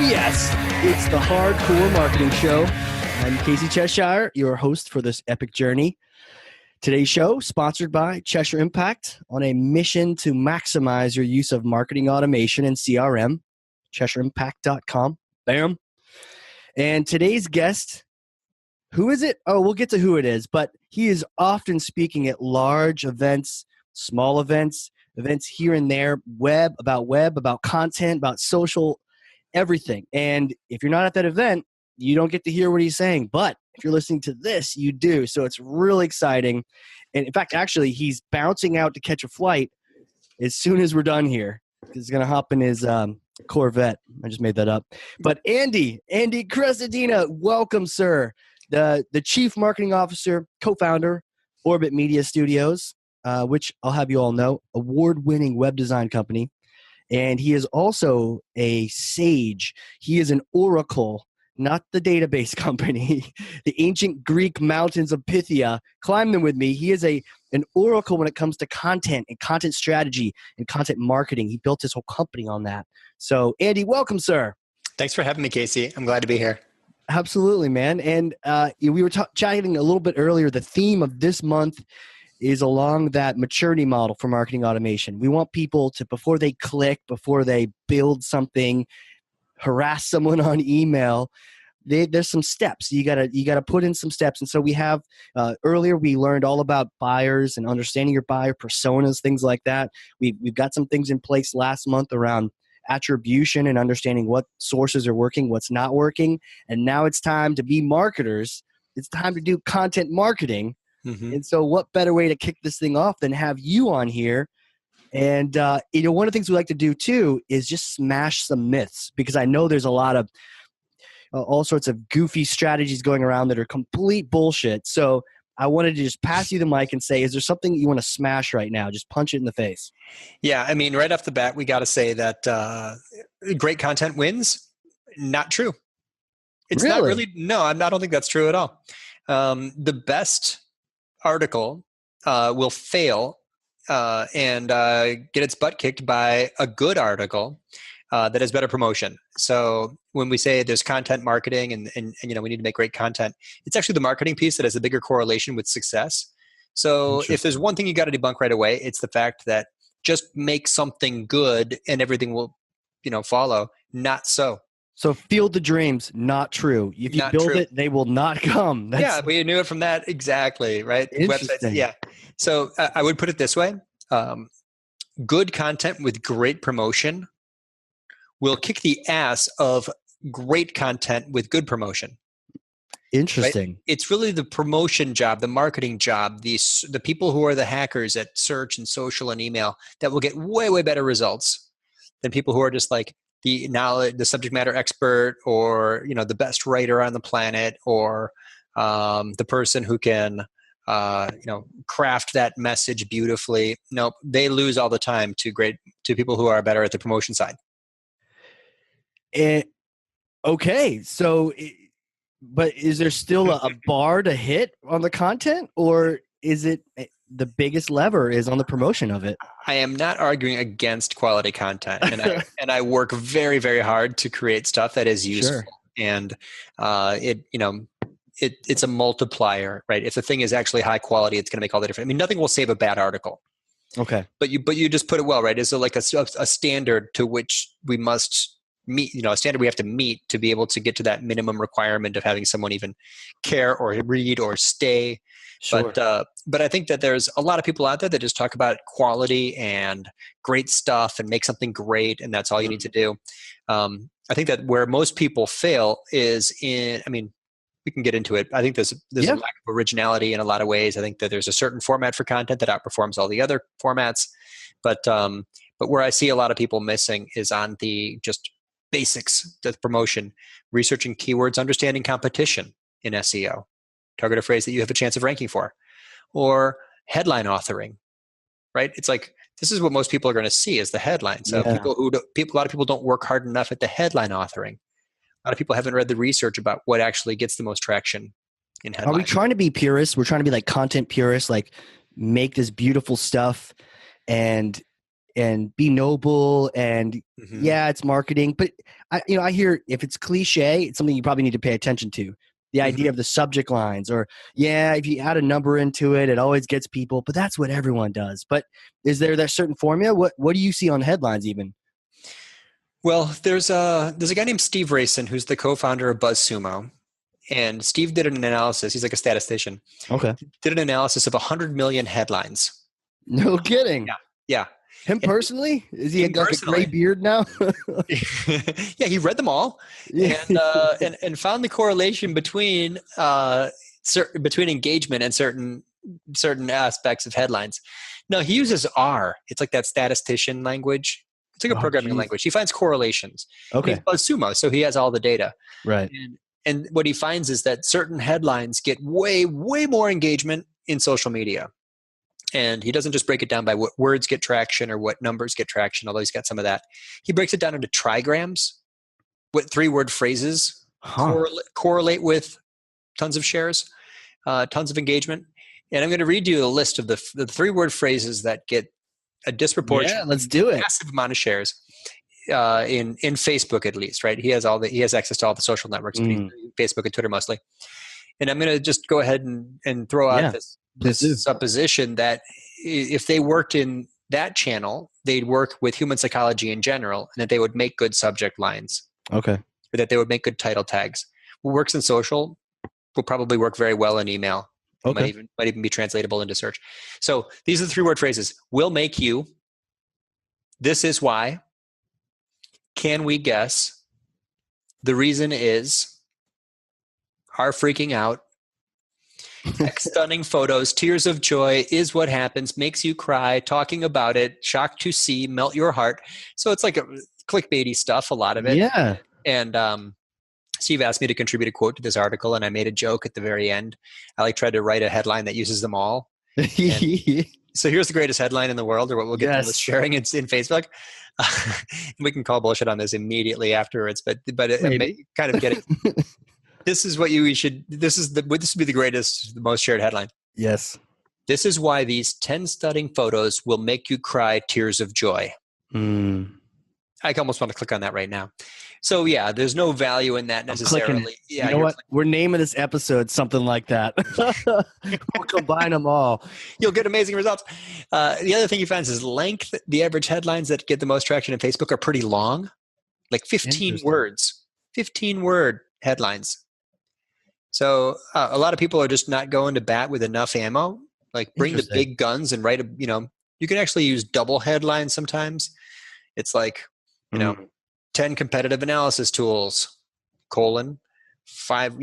yes, it's the Hardcore Marketing Show. I'm Casey Cheshire, your host for this epic journey. Today's show, sponsored by Cheshire Impact, on a mission to maximize your use of marketing automation and CRM, CheshireImpact.com. Bam. And today's guest, who is it? Oh, we'll get to who it is, but he is often speaking at large events, small events here and there, about content, about social, everything. And if you're not at that event, you don't get to hear what he's saying. But if you're listening to this, you do. So it's really exciting. And in fact, actually, he's bouncing out to catch a flight as soon as we're done here. He's going to hop in his Corvette. I just made that up. But Andy Crestodina, welcome, sir. The Chief Marketing Officer, co-founder, Orbit Media Studios, which I'll have you all know, award-winning web design company. And he is also a sage. He is an oracle, not the database company. The ancient Greek mountains of Pythia. Climb them with me. He is an oracle when it comes to content and content strategy and content marketing. He built his whole company on that. So, Andy, welcome, sir. Thanks for having me, Casey. I'm glad to be here. Absolutely, man. And we were chatting a little bit earlier. The theme of this month is along that maturity model for marketing automation. We want people to, before they click, before they build something, harass someone on email, there's some steps. You gotta put in some steps. And so we have, earlier we learned all about buyers and understanding your buyer personas, things like that. We've got some things in place last month around attribution and understanding what sources are working, what's not working. And now it's time to be marketers. It's time to do content marketing. Mm-hmm. And so what better way to kick this thing off than have you on here? And, one of the things we like to do too is just smash some myths, because I know there's a lot of all sorts of goofy strategies going around that are complete bullshit. So I wanted to just pass you the mic and say, is there something you want to smash right now? Just punch it in the face. Yeah. I mean, right off the bat, we got to say that great content wins. Not true. It's really? Not really. No, I don't think that's true at all. The best article will fail and get its butt kicked by a good article that has better promotion. So when we say there's content marketing and we need to make great content, it's actually the marketing piece that has a bigger correlation with success. So if there's one thing you got to debunk right away, it's the fact that just make something good and everything will, follow. Not so. So field the dreams, not true. If you build it, they will not come. Yeah, we knew it from that. Exactly, right? Interesting. Websites, yeah. So I would put it this way. Good content with great promotion will kick the ass of great content with good promotion. Interesting. Right? It's really the promotion job, the marketing job, the people who are the hackers at search and social and email that will get way, way better results than people who are just like the knowledge, the subject matter expert, or the best writer on the planet, or the person who can craft that message beautifully. Nope, they lose all the time to people who are better at the promotion side. Okay, so, but is there still a bar to hit on the content, or is it the biggest lever is on the promotion of it? I am not arguing against quality content, and I work very, very hard to create stuff that is useful. Sure. And it's a multiplier, right? If the thing is actually high quality, it's going to make all the difference. I mean, nothing will save a bad article. Okay, but you just put it well, right? Is there like a standard to which we must meet? A standard we have to meet to be able to get to that minimum requirement of having someone even care or read or stay. Sure. But I think that there's a lot of people out there that just talk about quality and great stuff and make something great, and that's all you need to do. I think that where most people fail is we can get into it. I think there's a lack of originality in a lot of ways. I think that there's a certain format for content that outperforms all the other formats. But where I see a lot of people missing is on the just basics, the promotion, researching keywords, understanding competition in SEO, target a phrase that you have a chance of ranking for, or headline authoring, right? It's like, this is what most people are going to see is the headline. So a lot of people don't work hard enough at the headline authoring. A lot of people haven't read the research about what actually gets the most traction in headlines. Are we trying to be purists? We're trying to be like content purists, like make this beautiful stuff and and be noble and yeah, it's marketing. But I hear if it's cliche, it's something you probably need to pay attention to. The idea of the subject lines, or yeah, if you add a number into it, it always gets people. But that's what everyone does. But is there that certain formula? What do you see on headlines even? Well, there's a guy named Steve Rayson who's the co-founder of BuzzSumo, and Steve did an analysis. He's like a statistician. Okay. Did an analysis of 100 million headlines. No kidding. Yeah. Him personally? Is he like a gray beard now? Yeah, he read them all and found the correlation between engagement and certain aspects of headlines. No, he uses R. It's like that statistician language. It's like a programming language. He finds correlations. Okay. He's BuzzSumo, so he has all the data. Right. And what he finds is that certain headlines get way, way more engagement in social media. And he doesn't just break it down by what words get traction or what numbers get traction, although he's got some of that. He breaks it down into trigrams, what 3-word phrases correlate with tons of shares, tons of engagement. And I'm going to read you a list of the 3-word phrases that get a disproportionate, let's do it. Massive amount of shares in Facebook, at least, right? He has access to all the social networks, Facebook and Twitter mostly. And I'm going to just go ahead and throw out this supposition that if they worked in that channel, they'd work with human psychology in general, and that they would make good subject lines. Okay. Or that they would make good title tags. What works in social will probably work very well in email. Okay. Might even be translatable into search. So these are the 3-word phrases. Will make you. This is why. Can we guess? The reason is. Are freaking out. Stunning photos, tears of joy, is what happens, makes you cry, talking about it, shocked to see, melt your heart. So it's like a clickbaity stuff, a lot of it. Yeah. And Steve asked me to contribute a quote to this article, and I made a joke at the very end. I tried to write a headline that uses them all. So here's the greatest headline in the world, or what we'll get to with sharing in Facebook. We can call bullshit on this immediately afterwards, but it kind of get it. This is what this would be the greatest, the most shared headline. Yes. This is why these 10 stunning photos will make you cry tears of joy. I almost want to click on that right now. So yeah, there's no value in that necessarily. Yeah, you know what? We're naming this episode something like that. We'll combine them all. You'll get amazing results. The other thing you find is length. The average headlines that get the most traction in Facebook are pretty long, like 15 words, 15-word headlines. So a lot of people are just not going to bat with enough ammo. Like bring the big guns and write you can actually use double headlines sometimes. It's like, 10 competitive analysis tools, 5,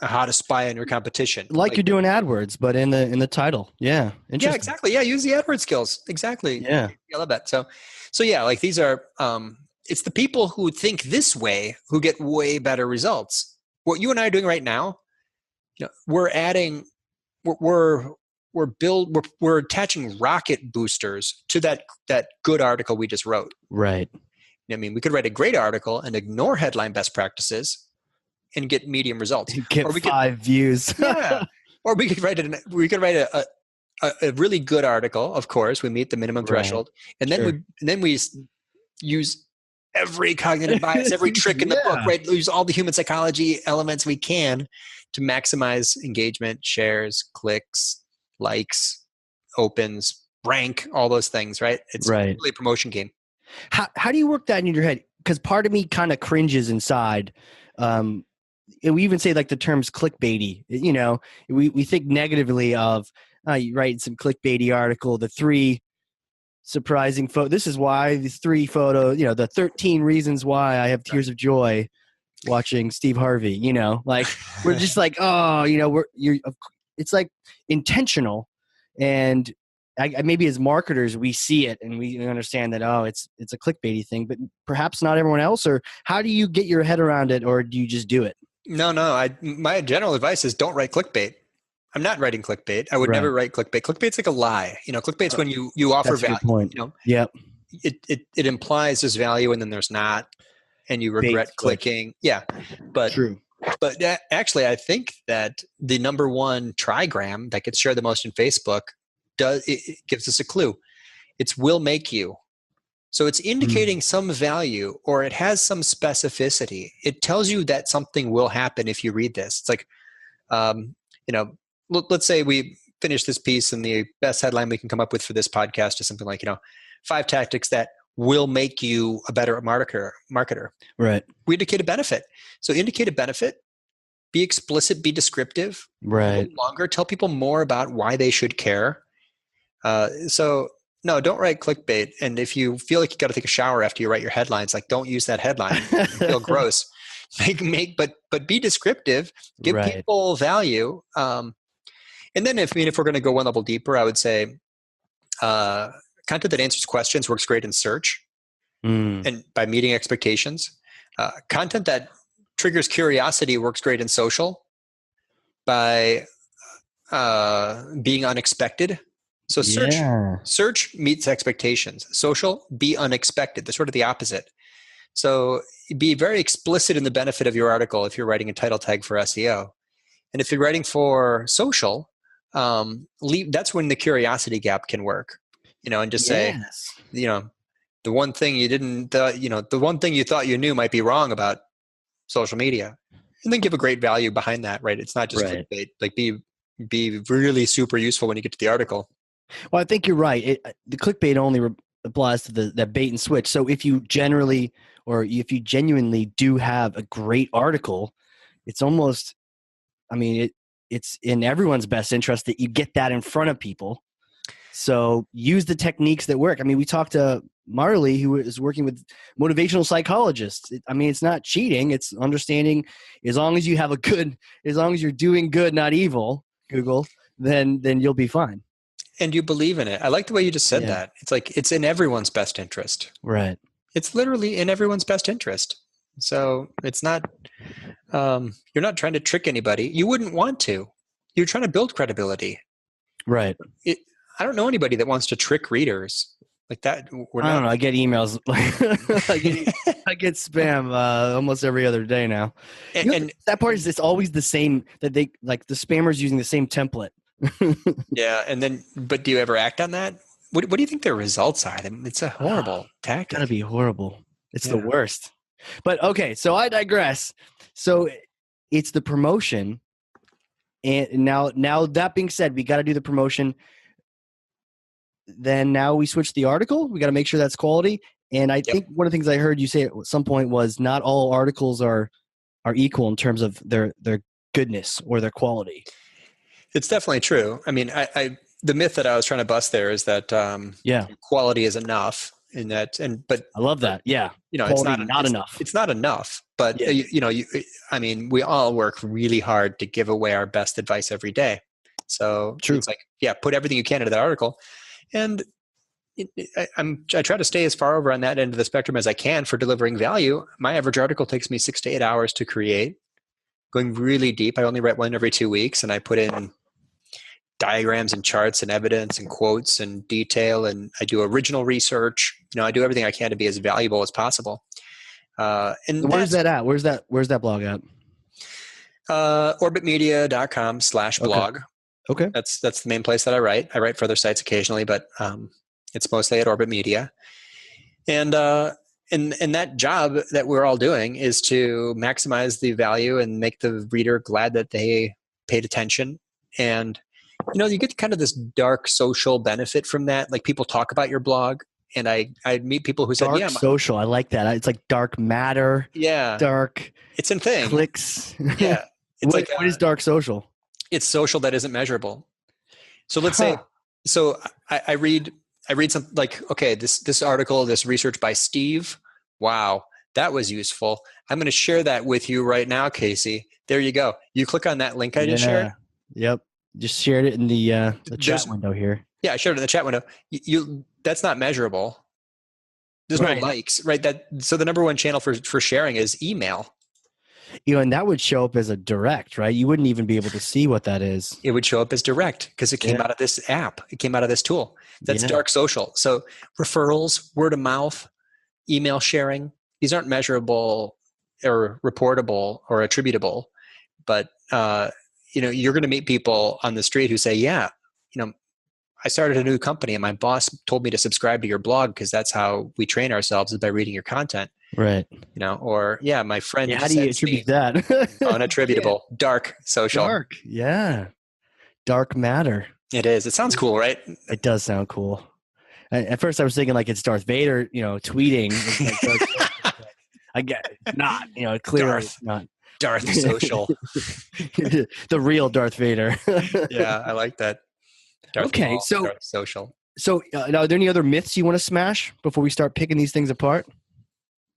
how to spy on your competition. Like you're doing AdWords, but in the title. Yeah. Yeah, exactly. Yeah. Use the AdWords skills. Exactly. Yeah. I love that. So yeah, like these are, it's the people who think this way who get way better results. What you and I are doing right now, we're attaching rocket boosters to that good article we just wrote. Right. I mean, we could write a great article and ignore headline best practices and get medium results. Get 5 views. Yeah. Or we could write a really good article. Of course, we meet the minimum threshold, and then we use every cognitive bias, every trick in the book, right? Use all the human psychology elements we can to maximize engagement, shares, clicks, likes, opens, rank, all those things, right? It's really a promotion game. How do you work that in your head? Because part of me kind of cringes inside. And we even say like the terms clickbaity. We think negatively of you write some clickbaity article, the 3 surprising photo. This is why the 3 photo. The 13 reasons why I have tears of joy watching Steve Harvey. Like we're just like, it's like intentional, and maybe as marketers we see it and we understand that it's a clickbaity thing, but perhaps not everyone else. Or how do you get your head around it, or do you just do it? No. My general advice is don't write clickbait. I'm not writing clickbait. I would never write clickbait. Clickbait's like a lie. Clickbait's when you offer value. That's a good point. Yep. It implies there's value and then there's not, and you regret clicking. Yeah, but true. But actually, I think that the number one trigram that gets shared the most in Facebook it gives us a clue. It's will make you. So it's indicating some value, or it has some specificity. It tells you that something will happen if you read this. It's like, you know, let's say we finish this piece and the best headline we can come up with for this podcast is something like, 5 tactics that will make you a better marketer. Right. We indicate a benefit. So indicate a benefit, be explicit, be descriptive, Right. longer, tell people more about why they should care. So no, don't write clickbait. And if you feel like you got to take a shower after you write your headlines, like don't use that headline. You feel gross. But be descriptive. Give Right. people value. And then if we're going to go one level deeper, I would say content that answers questions works great in search, and by meeting expectations. Content that triggers curiosity works great in social by being unexpected. So search meets expectations. Social, be unexpected. They're sort of the opposite. So be very explicit in the benefit of your article if you're writing a title tag for SEO. And if you're writing for social, that's when the curiosity gap can work. And just say, the one thing the one thing you thought you knew might be wrong about social media, and then give a great value behind that. Right? It's not just clickbait. Like be really super useful when you get to the article. Well, I think you're right. The clickbait only applies to that bait and switch. So if you genuinely do have a great article, it's almost, it's in everyone's best interest that you get that in front of people. So use the techniques that work. We talked to Marley, who is working with motivational psychologists. It's not cheating. It's understanding as long as you're doing good, not evil, Google, then you'll be fine. And you believe in it. I like the way you just said that. It's like it's in everyone's best interest. Right. It's literally in everyone's best interest. So it's not, you're not trying to trick anybody. You wouldn't want to. You're trying to build credibility. Right. I don't know anybody that wants to trick readers like that. I don't know. I get emails. I get spam almost every other day now. And that part is it's always the same, that they like the spammers using the same template. Yeah. But do you ever act on that? What do you think their results are? It's a horrible tactic. Gotta be horrible. It's the worst. But okay, so I digress. So it's the promotion. And now that being said, we got to do the promotion. Then now we switch the article. We got to make sure that's quality. And I think one of the things I heard you say at some point was not all articles are equal in terms of their goodness or their quality. It's definitely true. The myth that I was trying to bust there is that quality is enough. But I love that. Yeah, it's not enough. It's not enough. But we all work really hard to give away our best advice every day. So It's like, put everything you can into that article, and I try to stay as far over on that end of the spectrum as I can for delivering value. My average article takes me 6 to 8 hours to create. Going really deep. I only write one every 2 weeks, and I put in diagrams and charts and evidence and quotes and detail, and I do original research. I do everything I can to be as valuable as possible. And where's that at? Where's that blog at? Orbitmedia.com/blog. Okay. That's the main place that I write. I write for other sites occasionally, but it's mostly at Orbit Media. And that job that we're all doing is to maximize the value and make the reader glad that they paid attention. And you get kind of this dark social benefit from that. Like people talk about your blog, and I meet people who said, dark social. I like that. It's like dark matter. Yeah. Dark. It's a thing. Clicks. Yeah. It's what is dark social? It's social that isn't measurable. So let's say, I read something like, okay, this article, this research by Steve. Wow. That was useful. I'm going to share that with you right now, Casey. There you go. You click on that link I just shared. Yep. Just shared it in the chat window here. Yeah, I shared it in the chat window. That's not measurable. There's no likes, right? So the number one channel for sharing is email. And that would show up as a direct, right? You wouldn't even be able to see what that is. It would show up as direct because it came out of this app. It came out of this tool. That's dark social. So referrals, word of mouth, email sharing, these aren't measurable or reportable or attributable, but you're going to meet people on the street who say, I started a new company and my boss told me to subscribe to your blog because that's how we train ourselves, is by reading your content. Right. Or yeah, my friend Yeah. How just do you sends me attribute that? Yeah. unattributable, dark social. Dark. Yeah. Dark matter. It is. It sounds cool, right? It does sound cool. At first I was thinking like it's Darth Vader, tweeting. It's like Dark Social, but I get it's not, clearly it's not. Darth social. The real Darth Vader. Yeah, I like that. Darth Okay. Maul, Darth social. So now, are there any other myths you want to smash before we start picking these things apart?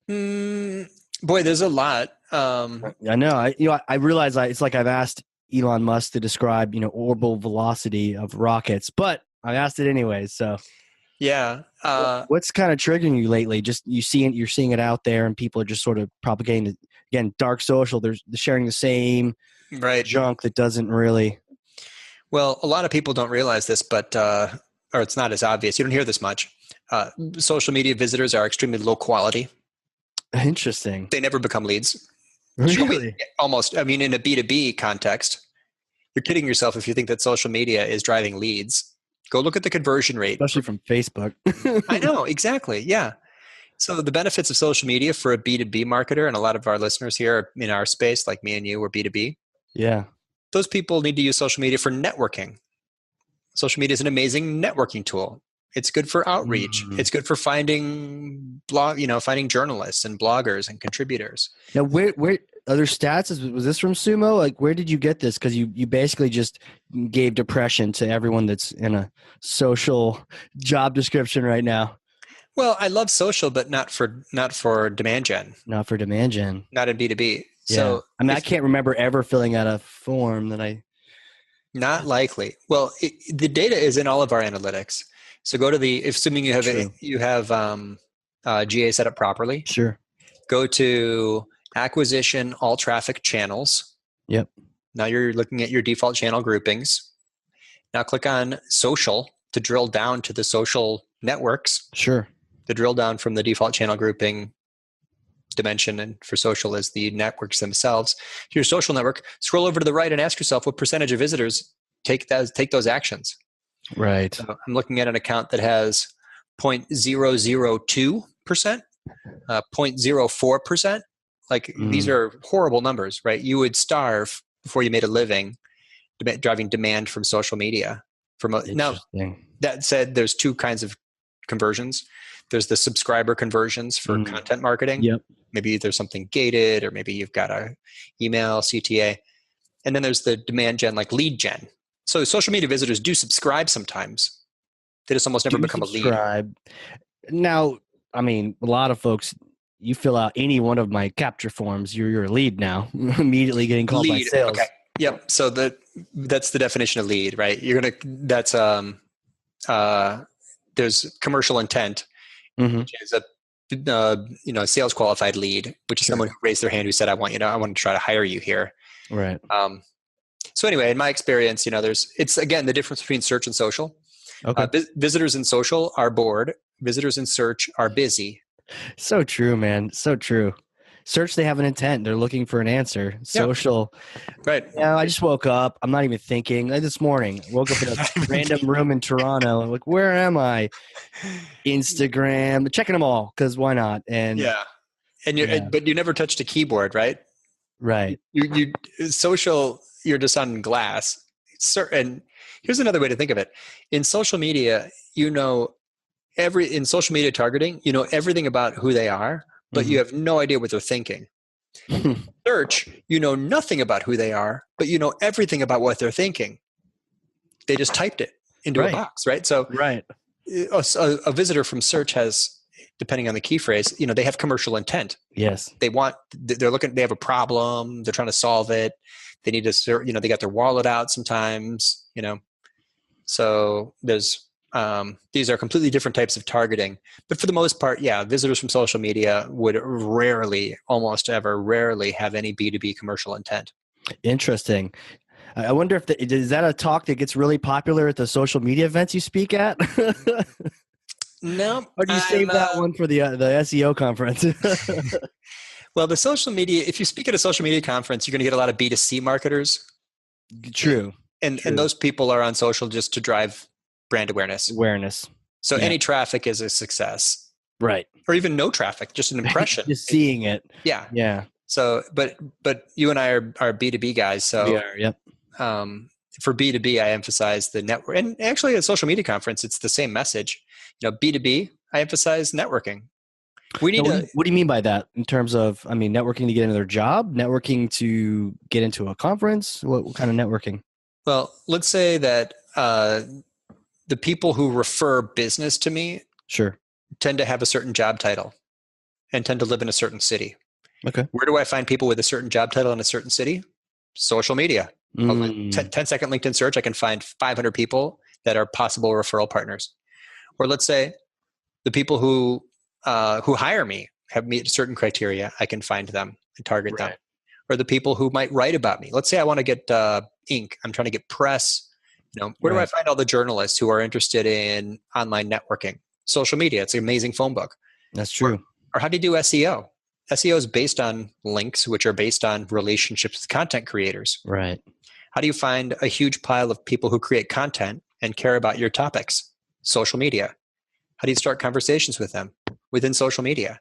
Boy, there's a lot. I know. I realize it's like I've asked Elon Musk to describe, orbital velocity of rockets, but I asked it anyways. So yeah. what's kind of triggering you lately? Just you're seeing it out there, and people are just sort of propagating the, again, dark social. They're sharing the same Right. junk that doesn't really. Well, a lot of people don't realize this, but or it's not as obvious. You don't hear this much. Social media visitors are extremely low quality. Interesting. They never become leads. Really? Almost. I mean, in a B2B context, you're kidding yourself if you think that social media is driving leads. Go look at the conversion rate. Especially from Facebook. I know, exactly. Yeah. So the benefits of social media for a B2B marketer, and a lot of our listeners here in our space, like me and you, we're B2B. Yeah. Those people need to use social media for networking. Social media is an amazing networking tool. It's good for outreach. It's good for finding finding journalists and bloggers and contributors. Now, where other stats? Was this from Sumo? Like, where did you get this? Because you basically just gave depression to everyone that's in a social job description right now. Well, I love social, but not for demand gen. Not for demand gen. Not in B2B. Yeah. So I mean, I can't remember ever filling out a form that I. Not likely. Well, the data is in all of our analytics. So go to assuming you have GA set up properly. Sure. Go to acquisition, all traffic channels. Yep. Now you're looking at your default channel groupings. Now click on social to drill down to the social networks. Sure. To drill down from the default channel grouping dimension, and for social is the networks themselves. Your social network, scroll over to the right and ask yourself what percentage of visitors take those actions. Right. So I'm looking at an account that has 0.002%, 0.04%. Like these are horrible numbers, right? You would starve before you made a living driving demand from social media. Now, that said, there's two kinds of conversions. There's the subscriber conversions for content marketing. Yep. Maybe there's something gated, or maybe you've got a email CTA. And then there's the demand gen, like lead gen. So social media visitors do subscribe sometimes. They just almost never become a lead. Now, I mean, a lot of folks, you fill out any one of my capture forms, you're a lead now. Immediately getting called by sales. Okay. Yep. So that's the definition of lead, right? There's commercial intent, which is a sales qualified lead, which is someone who raised their hand who said, I want to try to hire you here. Right. So anyway, in my experience, it's again the difference between search and social. Okay. Visitors in social are bored. Visitors in search are busy. So true, man. So true. Search, they have an intent. They're looking for an answer. Social. Right. Yeah, I just woke up. I'm not even thinking. Like this morning, I woke up in a random room in Toronto. I'm like, where am I? Instagram. Checking them all because why not? And yeah. But you never touched a keyboard, right? Right. You social, you're just on glass. And here's another way to think of it. In social media, in social media targeting, you know everything about who they are, but you have no idea what they're thinking. Search, you know nothing about who they are, but you know everything about what they're thinking. They just typed it into a box, right? So a visitor from search has, depending on the key phrase, they have commercial intent. Yes. They have a problem, they're trying to solve it. They need to, they got their wallet out sometimes, So there's, these are completely different types of targeting, but for the most part, visitors from social media would almost rarely have any B2B commercial intent. Interesting. I wonder if is that a talk that gets really popular at the social media events you speak at? No. Or do you save that one for the SEO conference? Well, the social media, if you speak at a social media conference, you're going to get a lot of B2C marketers. True. And those people are on social just to drive brand awareness. Awareness. So Yeah. any traffic is a success, Right. or even no traffic, just an impression. Just seeing it. Yeah. Yeah. So, but you and I are B2B guys. So We are. Yep. For B2B, I emphasize the network. And actually at a social media conference, it's the same message. B2B, I emphasize networking. We need what do you mean by that in terms of, networking to get into their job, networking to get into a conference? What kind of networking? Well, let's say that the people who refer business to me Sure. tend to have a certain job title and tend to live in a certain city. Okay. Where do I find people with a certain job title in a certain city? Social media. 10-second LinkedIn search, I can find 500 people that are possible referral partners. Or let's say the people who hire me have meet certain criteria, I can find them and target them. Or the people who might write about me. Let's say I want to get ink. I'm trying to get press. Where do I find all the journalists who are interested in online networking? Social media. It's an amazing phone book. That's true. Or how do you do SEO? SEO is based on links, which are based on relationships with content creators. Right. How do you find a huge pile of people who create content and care about your topics? Social media. How do you start conversations with them? Within social media.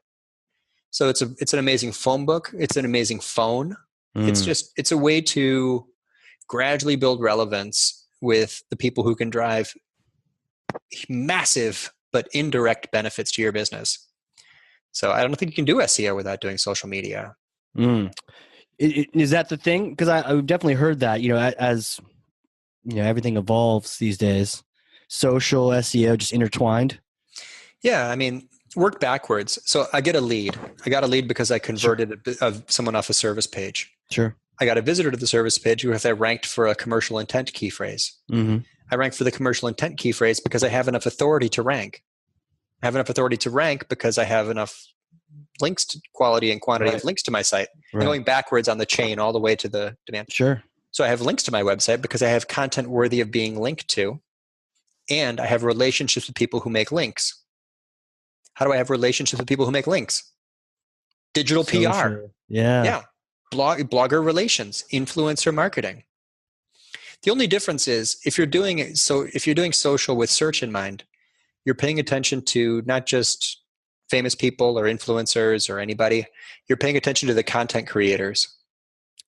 So it's an amazing phone book. It's an amazing phone. It's a way to gradually build relevance with the people who can drive massive but indirect benefits to your business. So I don't think you can do SEO without doing social media. Is that the thing? Because I've definitely heard that, as everything evolves these days, social SEO just intertwined. Yeah, work backwards. So I get a lead. I got a lead because I converted someone off a service page. Sure. I got a visitor to the service page because I ranked for a commercial intent key phrase. I ranked for the commercial intent key phrase because I have enough authority to rank. I have enough authority to rank because I have enough links to quality and quantity of links to my site. And going backwards on the chain all the way to the demand. Sure. So I have links to my website because I have content worthy of being linked to. And I have relationships with people who make links. How do I have relationships with people who make links? Digital PR. Yeah. Blogger relations, influencer marketing. The only difference is if you're doing social with search in mind, you're paying attention to not just famous people or influencers or anybody. You're paying attention to the content creators.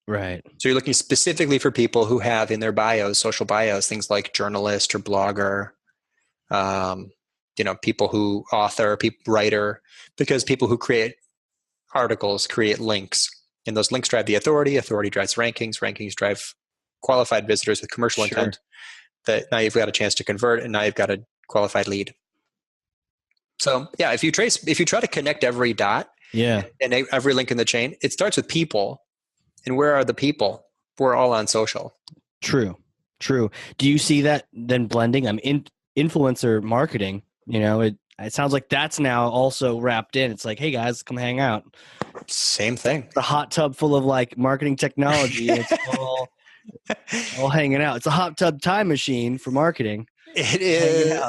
Right. So you're looking specifically for people who have in their bios, social bios, things like journalist or blogger, people who author, writer, because people who create articles create links. And those links drive the authority. Authority drives rankings. Rankings drive qualified visitors with commercial intent that now you've got a chance to convert, and now you've got a qualified lead. So yeah, if you try to connect every dot and every link in the chain, it starts with people. And where are the people? We're all on social. True. Do you see that then blending? Influencer marketing, it sounds like that's now also wrapped in. It's like, hey guys, come hang out. Same thing. The hot tub full of marketing technology. And it's all hanging out. It's a hot tub time machine for marketing. It is.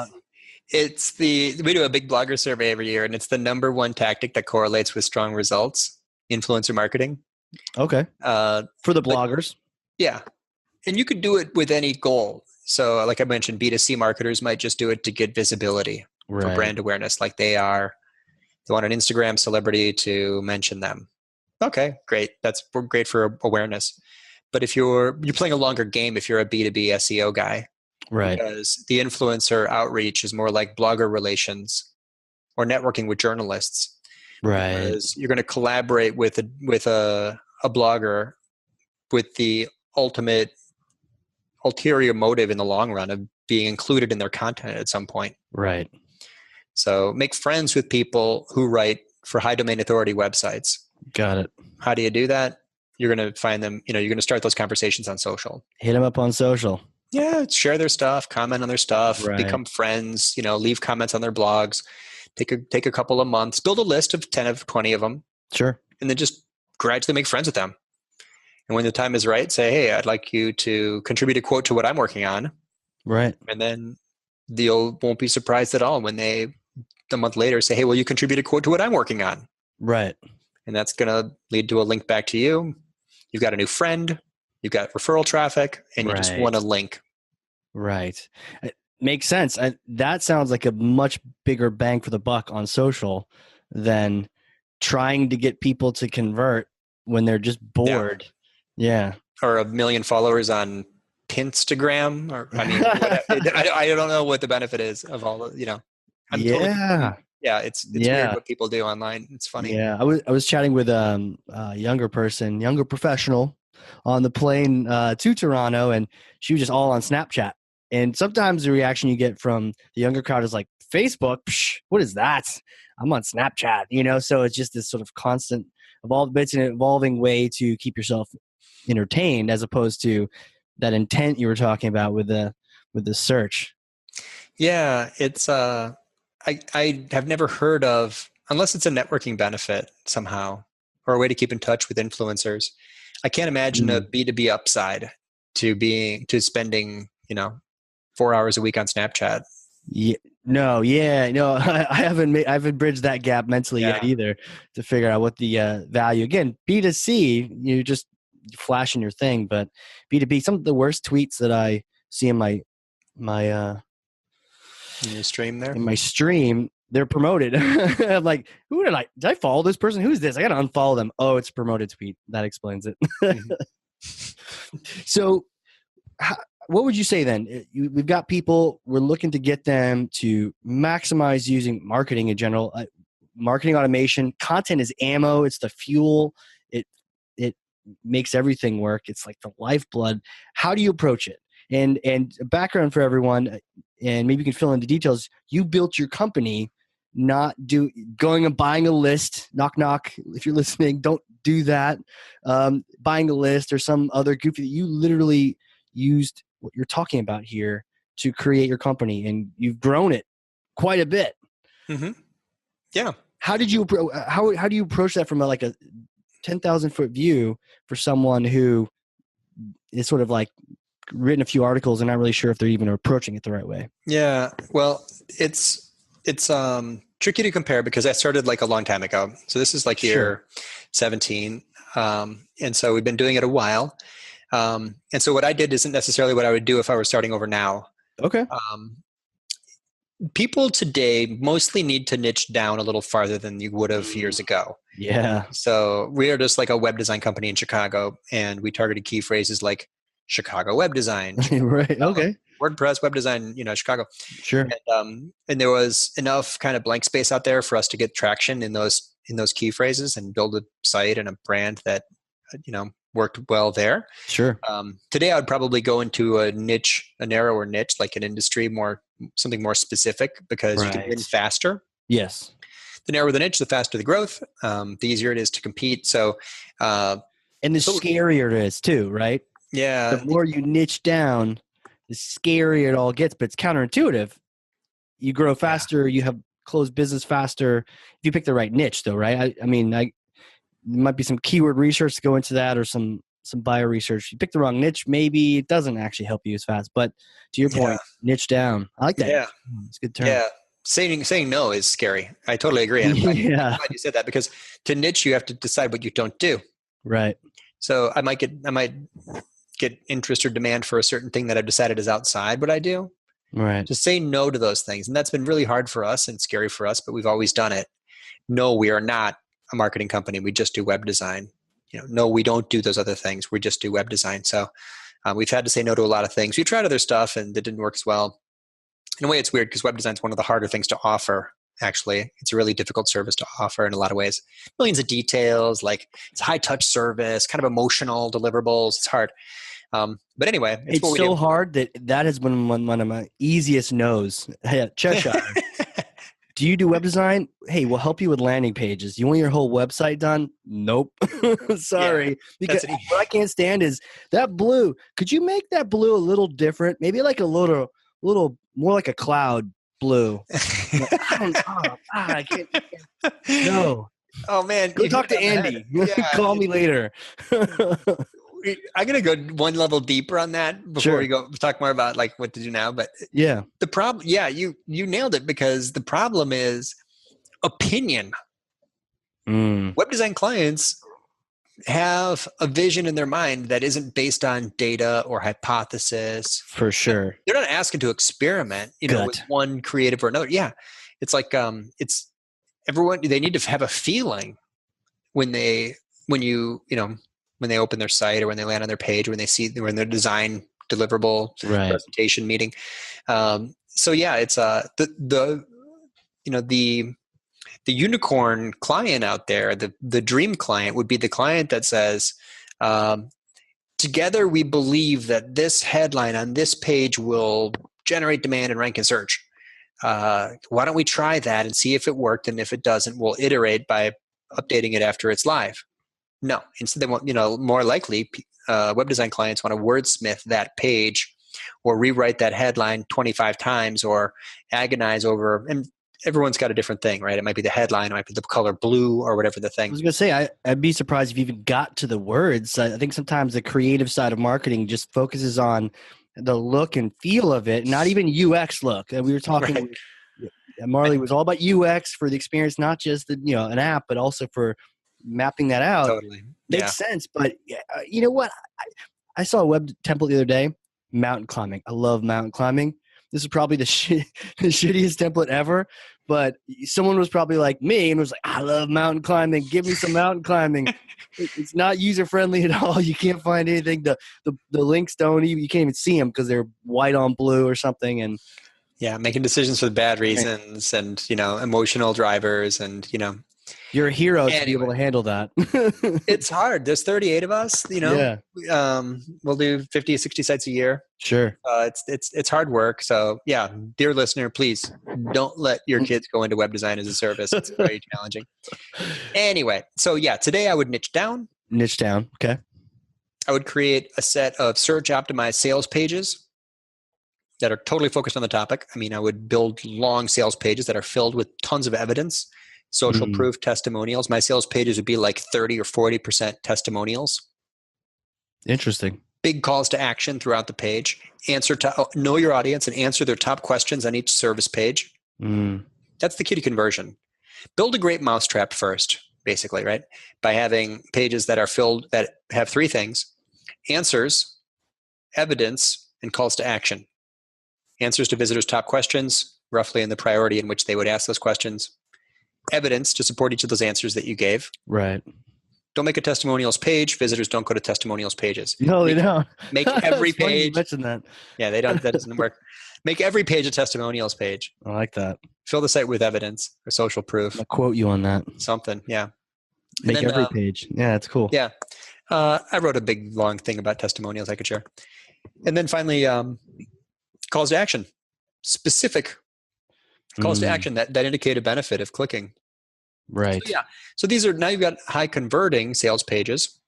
We do a big blogger survey every year, and it's the number one tactic that correlates with strong results. Influencer marketing. Okay. For the bloggers. Yeah. And you could do it with any goal. So like I mentioned, B2C marketers might just do it to get visibility for brand awareness. Like they want an Instagram celebrity to mention them. Okay, great. That's great for awareness. But if you're playing a longer game, if you're a B2B SEO guy, right? Because the influencer outreach is more like blogger relations or networking with journalists, right? Because you're going to collaborate with a blogger with the ulterior motive in the long run of being included in their content at some point, right? So make friends with people who write for high domain authority websites. Got it. How do you do that? You're going to find them, you're going to start those conversations on social. Hit them up on social. Yeah, share their stuff, comment on their stuff, become friends, leave comments on their blogs, take a couple of months, build a list of 10 of 20 of them. Sure. And then just gradually make friends with them. And when the time is right, say, hey, I'd like you to contribute a quote to what I'm working on. Right. And then you won't be surprised at all when they, a month later, say, hey, will you contribute a quote to what I'm working on? Right. And that's going to lead to a link back to you. You've got a new friend. You've got referral traffic, and you just want a link. Right. Makes sense. That sounds like a much bigger bang for the buck on social than trying to get people to convert when they're just bored. Yeah. Or 1 million followers on Pinstagram, or I mean, I don't know what the benefit is of all the, I'm totally, it's weird what people do online. It's funny. Yeah. I was chatting with a younger professional on the plane to Toronto, and she was just all on Snapchat. And sometimes the reaction you get from the younger crowd is like, Facebook, psh, what is that? I'm on Snapchat, so it's just this sort of constant it's an evolving way to keep yourself entertained, as opposed to that intent you were talking about with the search. Yeah, it's I have never heard of, unless it's a networking benefit somehow or a way to keep in touch with influencers. I can't imagine a B2B upside to spending, 4 hours a week on Snapchat. Yeah, no, I haven't bridged that gap mentally yet either to figure out what the value. Again, B2C, you just flashing your thing, but B2B, some of the worst tweets that I see in my in your stream there, in my stream, they're promoted. I'm like, did I follow this person? Who's this? I gotta unfollow them. Oh, it's a promoted tweet. That explains it. So what would you say then? We've got people, we're looking to get them to maximize using marketing in general. Marketing automation, content is ammo. It's the fuel. It makes everything work. It's like the lifeblood. How do you approach it? And background for everyone, and maybe you can fill in the details. You built your company, not going and buying a list. Knock, knock. If you're listening, don't do that. Buying a list or some other goofy. You literally used what you're talking about here to create your company, and you've grown it quite a bit. Mm-hmm. Yeah. How do you approach that from a 10,000 foot view for someone who is sort of like written a few articles and not really sure if they're even approaching it the right way? Yeah. Well, it's tricky to compare because I started a long time ago. So this is year 17. And so we've been doing it a while. And so what I did isn't necessarily what I would do if I were starting over now. Okay. People today mostly need to niche down a little farther than you would have years ago. Yeah. So we are just a web design company in Chicago, and we targeted key phrases like Chicago web design, right? Okay. WordPress web design, Chicago. Sure. And there was enough kind of blank space out there for us to get traction in those key phrases and build a site and a brand that worked well there. Sure. Today I would probably go into a narrower niche, like an industry, something more specific, because you can win faster. Yes. The narrower the niche, the faster the growth, the easier it is to compete. So, and the scarier it is too, right? Yeah. The more you niche down, the scarier it all gets, but it's counterintuitive. You grow faster, you have closed business faster. If you pick the right niche though, right? There might be some keyword research to go into that, or some bio research. You pick the wrong niche, maybe it doesn't actually help you as fast. But to your point, niche down. I like that. Yeah. It's a good term. Yeah. Saying no is scary. I totally agree. I'm glad you said that, because to niche, you have to decide what you don't do. Right. So I might get interest or demand for a certain thing that I've decided is outside what I do. Right. Just say no to those things. And that's been really hard for us and scary for us, but we've always done it. No, we are not a marketing company. We just do web design. No, we don't do those other things. We just do web design. So we've had to say no to a lot of things. We tried other stuff and it didn't work as well. In a way, it's weird because web design is one of the harder things to offer. Actually, it's a really difficult service to offer in a lot of ways. Millions of details, it's a high touch service, kind of emotional deliverables. It's hard. But anyway, it's what we so do. Hard that has been one of my easiest no's. Hey, Cheshire. Do you do web design? Hey, we'll help you with landing pages. You want your whole website done? Nope. Sorry. Yeah, because what I can't stand is that blue. Could you make that blue a little different? Maybe a little more like a cloud blue. I can't. No. Oh man. Go talk to Andy. Call me later. I'm going to go one level deeper on that before we go talk more about what to do now. But the problem, you nailed it, because the problem is opinion. Web design clients have a vision in their mind that isn't based on data or hypothesis. For sure. They're not asking to experiment, with Gut. one creative or another. Yeah. It's like, it's everyone, they need to have a feeling when they, when they open their site or when they land on their page, or when they see, when their design deliverable Right. presentation meeting. So yeah, it's, the unicorn client out there, the dream client would be the client that says, together we believe that this headline on this page will generate demand and rank in search. Why don't we try that and see if it worked? And if it doesn't, we'll iterate by updating it after it's live. No, instead they want, more likely web design clients want to wordsmith that page or rewrite that headline 25 times or agonize over, and everyone's got a different thing, right? It might be the headline, it might be the color blue or whatever the I thing. was going to say, I'd be surprised if you even got to the words. I think sometimes the creative side of marketing just focuses on the look and feel of it, not even UX look. And we were talking, Right. Marley was all about UX for the experience, not just an app, but also for mapping that out. Totally. Makes sense. But you know what? I saw a web template the other day, mountain climbing. I love mountain climbing. This is probably the shittiest template ever. But someone was probably like me and was like, I love mountain climbing. Give me some mountain climbing. It's not user-friendly at all. You can't find anything. The links don't even, you can't even see them because they're white on blue or something. And yeah, making decisions for bad reasons and, emotional drivers and, you're a hero to be able to handle that. It's hard. There's 38 of us, Yeah. We'll do 50, 60 sites a year. Sure. It's hard work. So yeah, dear listener, please don't let your kids go into web design as a service. It's very challenging. Anyway, so yeah, today I would niche down. Okay. I would create a set of search optimized sales pages that are totally focused on the topic. I mean, I would build long sales pages that are filled with tons of evidence, social proof, testimonials. My sales pages would be like 30 or 40% testimonials. Interesting. Big calls to action throughout the page. Know your audience and answer their top questions on each service page. That's the key to conversion. Build a great mousetrap first, basically, right? By having pages that are filled, that have three things: answers, evidence, and calls to action. Answers to visitors' top questions, roughly in the priority in which they would ask those questions. Evidence to support each of those answers that you gave. Right. Don't make a testimonials page. Visitors don't go to testimonials pages. No, they don't. Make every It's funny you page. mentioned that. Yeah, they don't. That doesn't work. Make every page a testimonials page. I like that. Fill the site with evidence or social proof. I'll quote you on that. Something. Yeah. Make every page. Yeah, that's cool. Yeah. I wrote a big long thing about testimonials I could share. And then finally, calls to action. Specific calls to action that indicate a benefit of clicking. Right. So, yeah. So these are, now you've got high converting sales pages,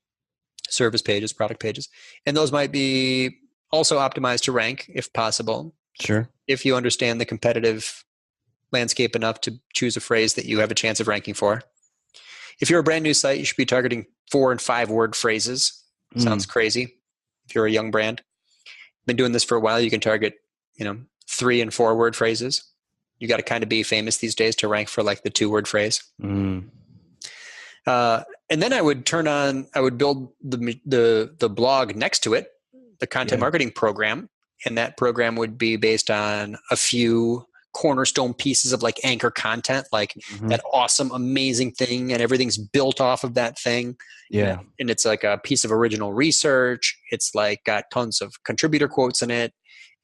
service pages, product pages, and those might be also optimized to rank if possible. Sure. If you understand the competitive landscape enough to choose a phrase that you have a chance of ranking for. If you're a brand new site, you should be targeting 4 and 5 word phrases. Sounds crazy. If you're a young brand, been doing this for a while, you can target, 3 and 4 word phrases. You got to kind of be famous these days to rank for like the 2-word phrase. And then I would build the blog next to it, the content marketing program. And that program would be based on a few cornerstone pieces of like anchor content, like that awesome, amazing thing. And everything's built off of that thing. Yeah. And it's like a piece of original research. It's like got tons of contributor quotes in it.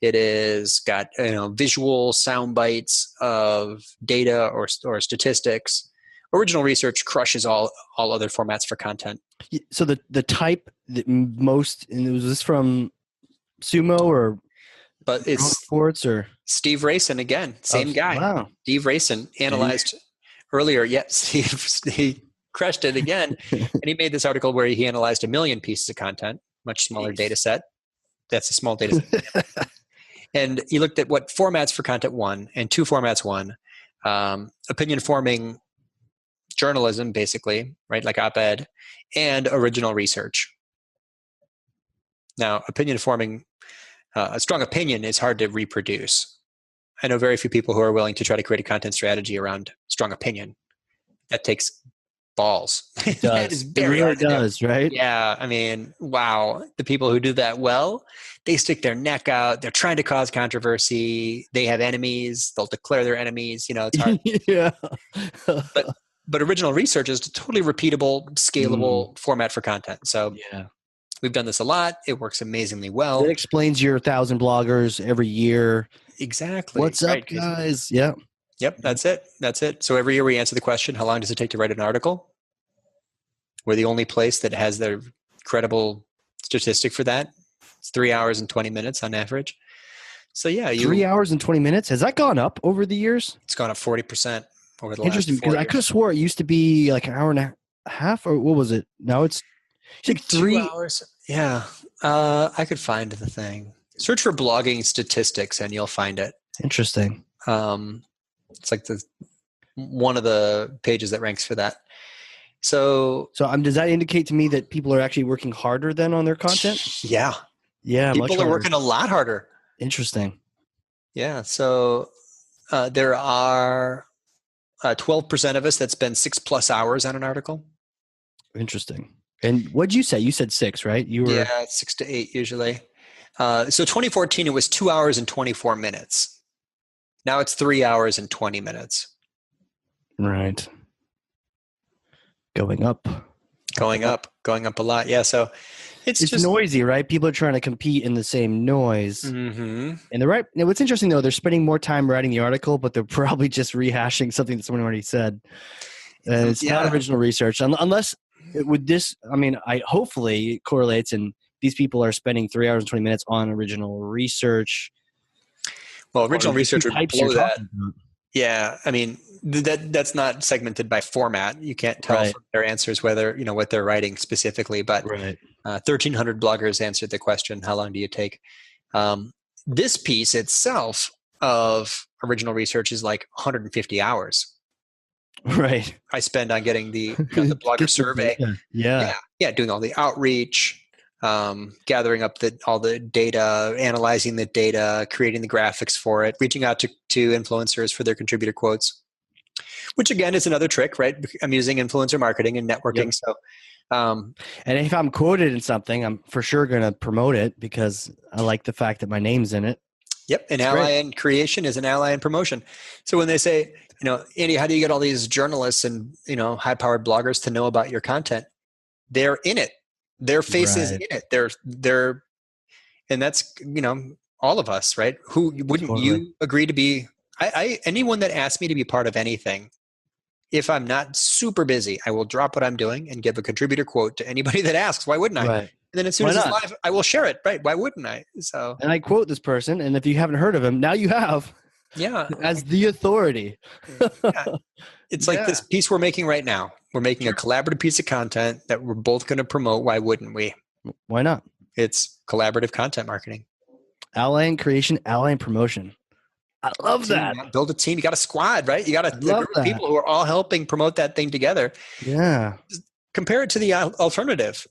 It is got visual sound bites of data or statistics. Original research crushes all other formats for content. So the type that most, and was this from Sumo or? But it's Reports or Steve Racine again, same guy. Wow. Steve Racine analyzed earlier. Yep, he crushed it again, and he made this article where he analyzed 1 million pieces of content, much smaller data set. That's a small data set. And he looked at what formats for content won, and 2 formats won. Opinion forming journalism, basically, right, like op-ed, and original research. Now, opinion forming, a strong opinion is hard to reproduce. I know very few people who are willing to try to create a content strategy around strong opinion. That takes balls. It That does. is It very really hard to do. does, right? Yeah, I mean, wow. The people who do that well, they stick their neck out. They're trying to cause controversy. They have enemies. They'll declare their enemies. It's hard. Yeah. But original research is a totally repeatable, Mm, scalable format for content. So yeah. we've done this a lot. It works amazingly That well. explains your 1,000 bloggers every year. Exactly. What's up, Right, Casey? guys? Yeah. Yep, that's it. That's it. So every year we answer the question, how long does it take to write an article? We're the only place that has the credible statistic for that. It's 3 hours and 20 minutes on average. So yeah, 3 hours and 20 minutes. Has that gone up over the years? it's gone up 40% over the last Interesting, 4 because I years. could have swore it used to be like an hour and a half, or what was it? Now it's like 2 hours. Yeah. I could find the thing. Search for blogging statistics and you'll find it. Interesting. It's like one of the pages that ranks for that. So Does that indicate to me that people are actually working harder then on their content? yeah, Yeah, much people are harder. working a lot harder. Interesting. Yeah. So there are 12% of us that spend 6+ hours on an article. Interesting. And what'd you say? You said 6, right? You were 6 to 8 usually. So 2014, it was 2 hours and 24 minutes. Now it's 3 hours and 20 minutes. right. Going up. Going up a lot. Yeah. So it's just noisy, right? People are trying to compete in the same noise. Mm-hmm. And what's interesting though, they're spending more time writing the article, but they're probably just rehashing something that someone already said. And it's not original research. Unless with this, hopefully it correlates and these people are spending 3 hours and 20 minutes on original research. Well, original research would blow that. Yeah, that's not segmented by format. You can't tell from their answers whether what they're writing specifically. But 1,300 bloggers answered the question, "How long do you take?" This piece itself of original research is like 150 hours. Right. I spend on getting the blogger survey. Yeah, doing all the outreach. Gathering up all the data, analyzing the data, creating the graphics for it, reaching out to influencers for their contributor quotes, which again is another trick, right? I'm using influencer marketing and networking. Yep. So, and if I'm quoted in something, I'm for sure going to promote it because I like the fact that my name's in it. Yep. An ally in creation is an ally in promotion. So when they say, Andy, how do you get all these journalists and, high-powered bloggers to know about your content? They're in it. Their face is in it. They're, and that's, all of us, right? Who wouldn't you agree to be? Anyone that asks me to be part of anything, if I'm not super busy, I will drop what I'm doing and give a contributor quote to anybody that asks. Why wouldn't I? Right. And then as soon as it's live, I will share it. Right? Why wouldn't I? So. And I quote this person, and if you haven't heard of him, now you have. Yeah. As the authority. Yeah. It's like this piece we're making right now. We're making a collaborative piece of content that we're both going to promote. Why wouldn't we? Why not? It's collaborative content marketing. Ally in creation, ally in promotion. I love that. Build a team. You got a squad, right? You got a group of people who are all helping promote that thing together. Yeah. Just compare it to the alternative.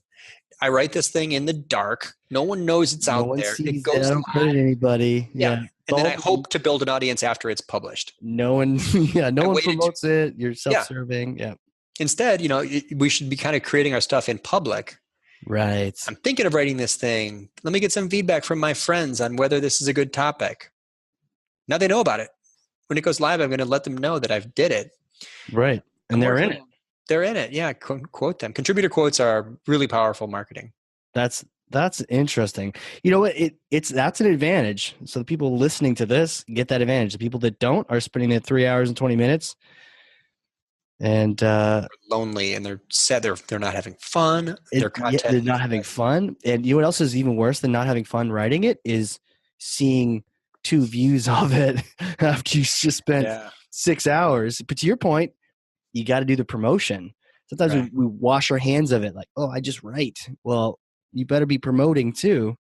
I write this thing in the dark. No one knows it's out there. It goes. I don't credit anybody. Yeah. And then I hope to build an audience after it's published. No one promotes it. You're self-serving. Yeah. Instead, we should be kind of creating our stuff in public. Right. I'm thinking of writing this thing. Let me get some feedback from my friends on whether this is a good topic. Now they know about it. When it goes live, I'm going to let them know that I've did it. Right. And they're in it. They're in it. Yeah. Quote them. Contributor quotes are really powerful marketing. That's interesting. You know what? That's an advantage. So the people listening to this get that advantage. The people that don't are spending it 3 hours and 20 minutes. And they're lonely and they're sad. They're not having fun. Their content. They're not having fun. And you know what else is even worse than not having fun writing it is seeing 2 views of it after you just spent 6 hours. But to your point, you got to do the promotion. Sometimes we wash our hands of it like, oh, I just write. Well, you better be promoting too.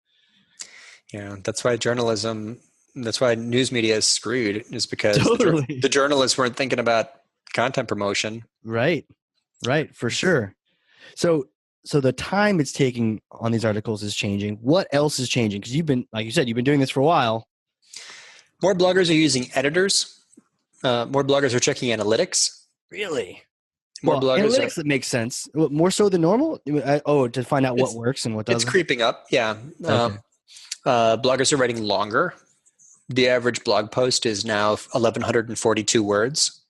Yeah, that's why that's why news media is screwed, is because the journalists weren't thinking about content promotion. Right, for sure. So the time it's taking on these articles is changing. What else is changing? Because like you said, you've been doing this for a while. More bloggers are using editors. More bloggers are checking analytics. Really? More Well, bloggers are. analytics, that makes sense. More so than normal? To find out what It's works and what it's doesn't? creeping up. Yeah. Okay. Bloggers are writing longer. The average blog post is now 1,142 words.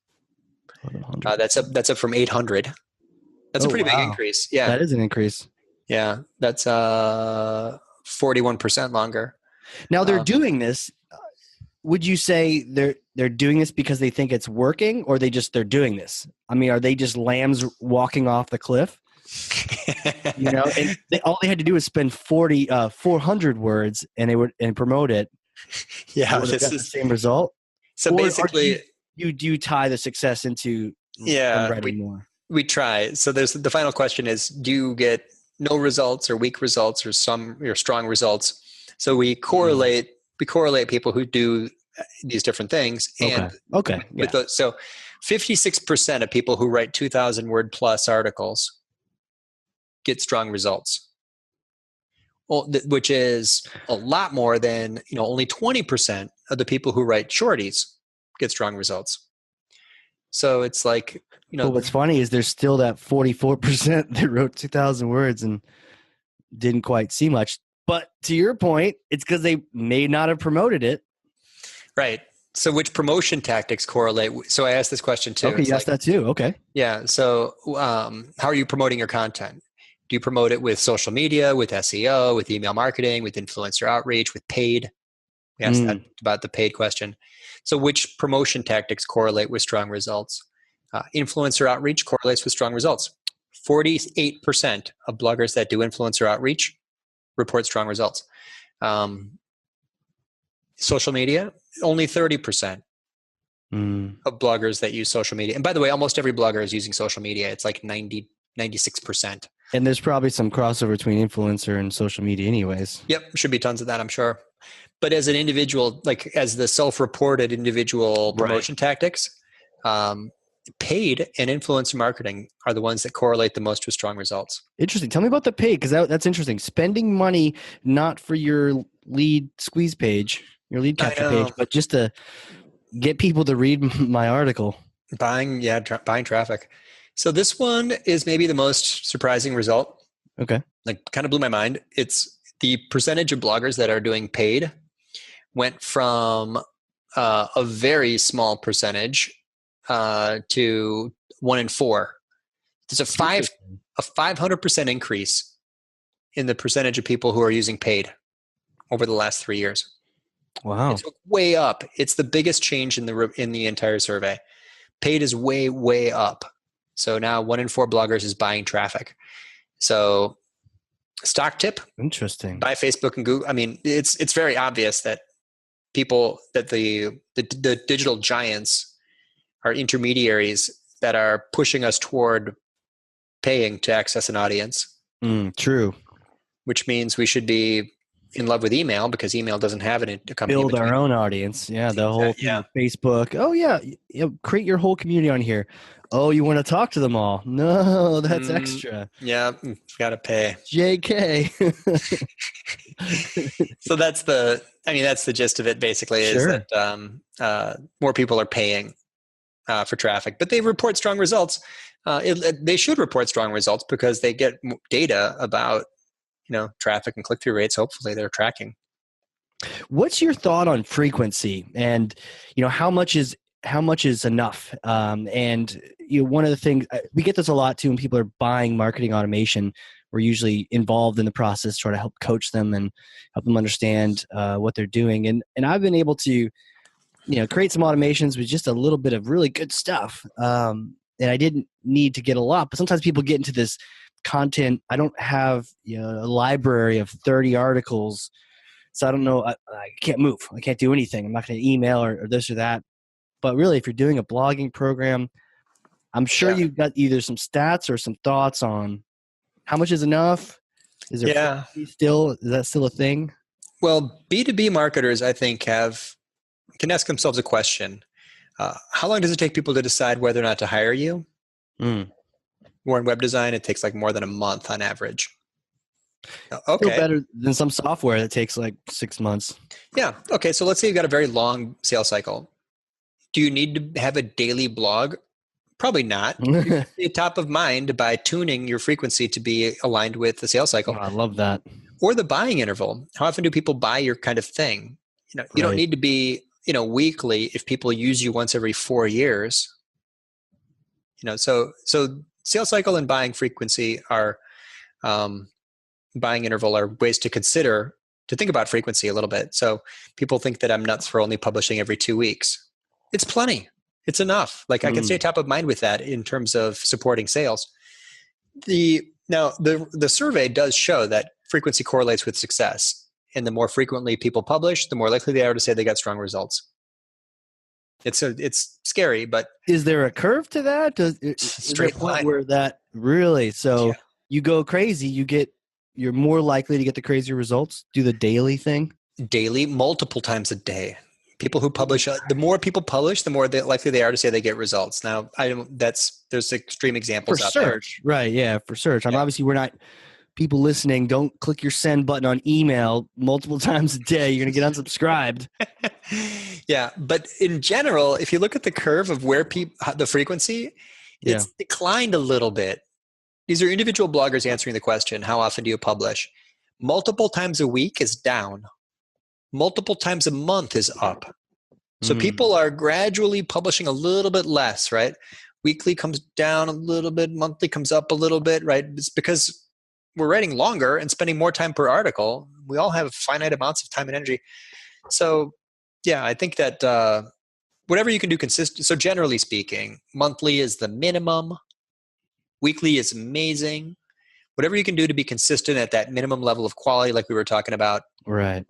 1,100. That's up from 800. That's a Oh, pretty big wow. increase. Yeah. That is an increase. Yeah. That's 41% longer. Now they're Um, doing this. Would you say they're doing this because they think it's working, or they're doing this? I mean, are they just lambs walking off the cliff? And all they had to do was spend 400 words, and they would promote it. yeah. Would have This got the is same result. so Or basically. do you tie the success into them Yeah. writing more? We try. So there's the final question is, do you get no results or weak results or some or strong results? So we correlate people who do these different things. And Okay. Yeah. so 56% of people who write 2,000 word plus articles get strong results. Well, which is a lot more than, only 20% of the people who write shorties get strong results. So it's like, But what's funny is there's still that 44% that wrote 2,000 words and didn't quite see much. But to your point, it's because they may not have promoted it. right. So which promotion tactics correlate? So I asked this question too. Okay, yes, that too. Okay. Yeah. So how are you promoting your content? Do you promote it with social media, with SEO, with email marketing, with influencer outreach, with paid? We asked that about the paid question. So which promotion tactics correlate with strong results? Influencer outreach correlates with strong results. 48% of bloggers that do influencer outreach report strong results. Social media, only 30% of bloggers that use social media. And by the way, almost every blogger is using social media. It's like 96%. And there's probably some crossover between influencer and social media anyways. Yep. Should be tons of that, I'm sure. But as an individual, like as the self-reported individual promotion tactics, paid and influencer marketing are the ones that correlate the most with strong results. Interesting. Tell me about the paid, because that's interesting. Spending money not for your lead squeeze page, your lead capture page, but just to get people to read my article. Buying traffic. So this one is maybe the most surprising result. Okay. Like kind of blew my mind. It's the percentage of bloggers that are doing paid went from a very small percentage to 1 in 4. There's a 500% increase in the percentage of people who are using paid over the last 3 years. Wow. It's way up. It's the biggest change in the entire survey. Paid is way, way up. So now 1 in 4 bloggers is buying traffic. So stock tip. Interesting. Buy Facebook and Google. I mean, it's very obvious that the digital giants are intermediaries that are pushing us toward paying to access an audience. True. Which means we should be in love with email because email doesn't have a company. Build our own audience. Yeah, the whole thing with Facebook. Oh, yeah. Create your whole community on here. Oh, you want to talk to them all? No, that's extra. Yeah, got to pay. JK. So that's the gist of it basically, is that more people are paying for traffic, but they report strong results. They should report strong results because they get data about traffic and click-through rates. Hopefully they're tracking. What's your thought on frequency, and how much is enough? And one of the things we get this a lot too when people are buying marketing automation. We're usually involved in the process, try to help coach them and help them understand what they're doing. And I've been able to create some automations with just a little bit of really good stuff. And I didn't need to get a lot, but sometimes people get into this content. I don't have a library of 30 articles, so I don't know. I can't move. I can't do anything. I'm not going to email or this or that. But really, if you're doing a blogging program, I'm sure you've got either some stats or some thoughts on how much is enough. Is there is that still a thing? Well, B2B marketers, I think, can ask themselves a question. How long does it take people to decide whether or not to hire you? Or in web design, it takes like more than a month on average. Okay. Still better than some software that takes like 6 months. Yeah. Okay. So let's say you've got a very long sales cycle. Do you need to have a daily blog Probably not. You can stay top of mind by tuning your frequency to be aligned with the sales Oh, cycle I love that. or the buying interval. How often do people buy your kind of thing? You don't Right. need to be, weekly if people use you once every 4 years. So sales cycle and buying frequency are buying interval are ways to consider to think about frequency a little bit. So people think that I'm nuts for only publishing every 2 weeks. It's plenty. It's enough. Like I can stay top of mind with that in terms of supporting sales. The survey does show that frequency correlates with success. And the more frequently people publish, the more likely they are to say they got strong results. It's scary, but is there a curve to that? Is there a straight point line. where that really? So Yeah. you go crazy, you're more likely to get the crazier results. Do the daily thing. Daily, multiple times a day. People who publish, the more people publish, the more likely they are to say they get results. Now, there's extreme examples For out there. search, right? Yeah, for search. Obviously we're not. People listening, don't click your send button on email multiple times a day. You're going to get unsubscribed. Yeah, but in general, if you look at the curve of where the frequency, it's declined a little bit. These are individual bloggers answering the question, how often do you publish? Multiple times a week is down. Multiple times a month is up. So people are gradually publishing a little bit less, right? Weekly comes down a little bit, monthly comes up a little bit, right? It's because we're writing longer and spending more time per article. We all have finite amounts of time and energy. So yeah, I think that whatever you can do consistent. So generally speaking, monthly is the minimum. Weekly is amazing. Whatever you can do to be consistent at that minimum level of quality, like we were talking about. Right.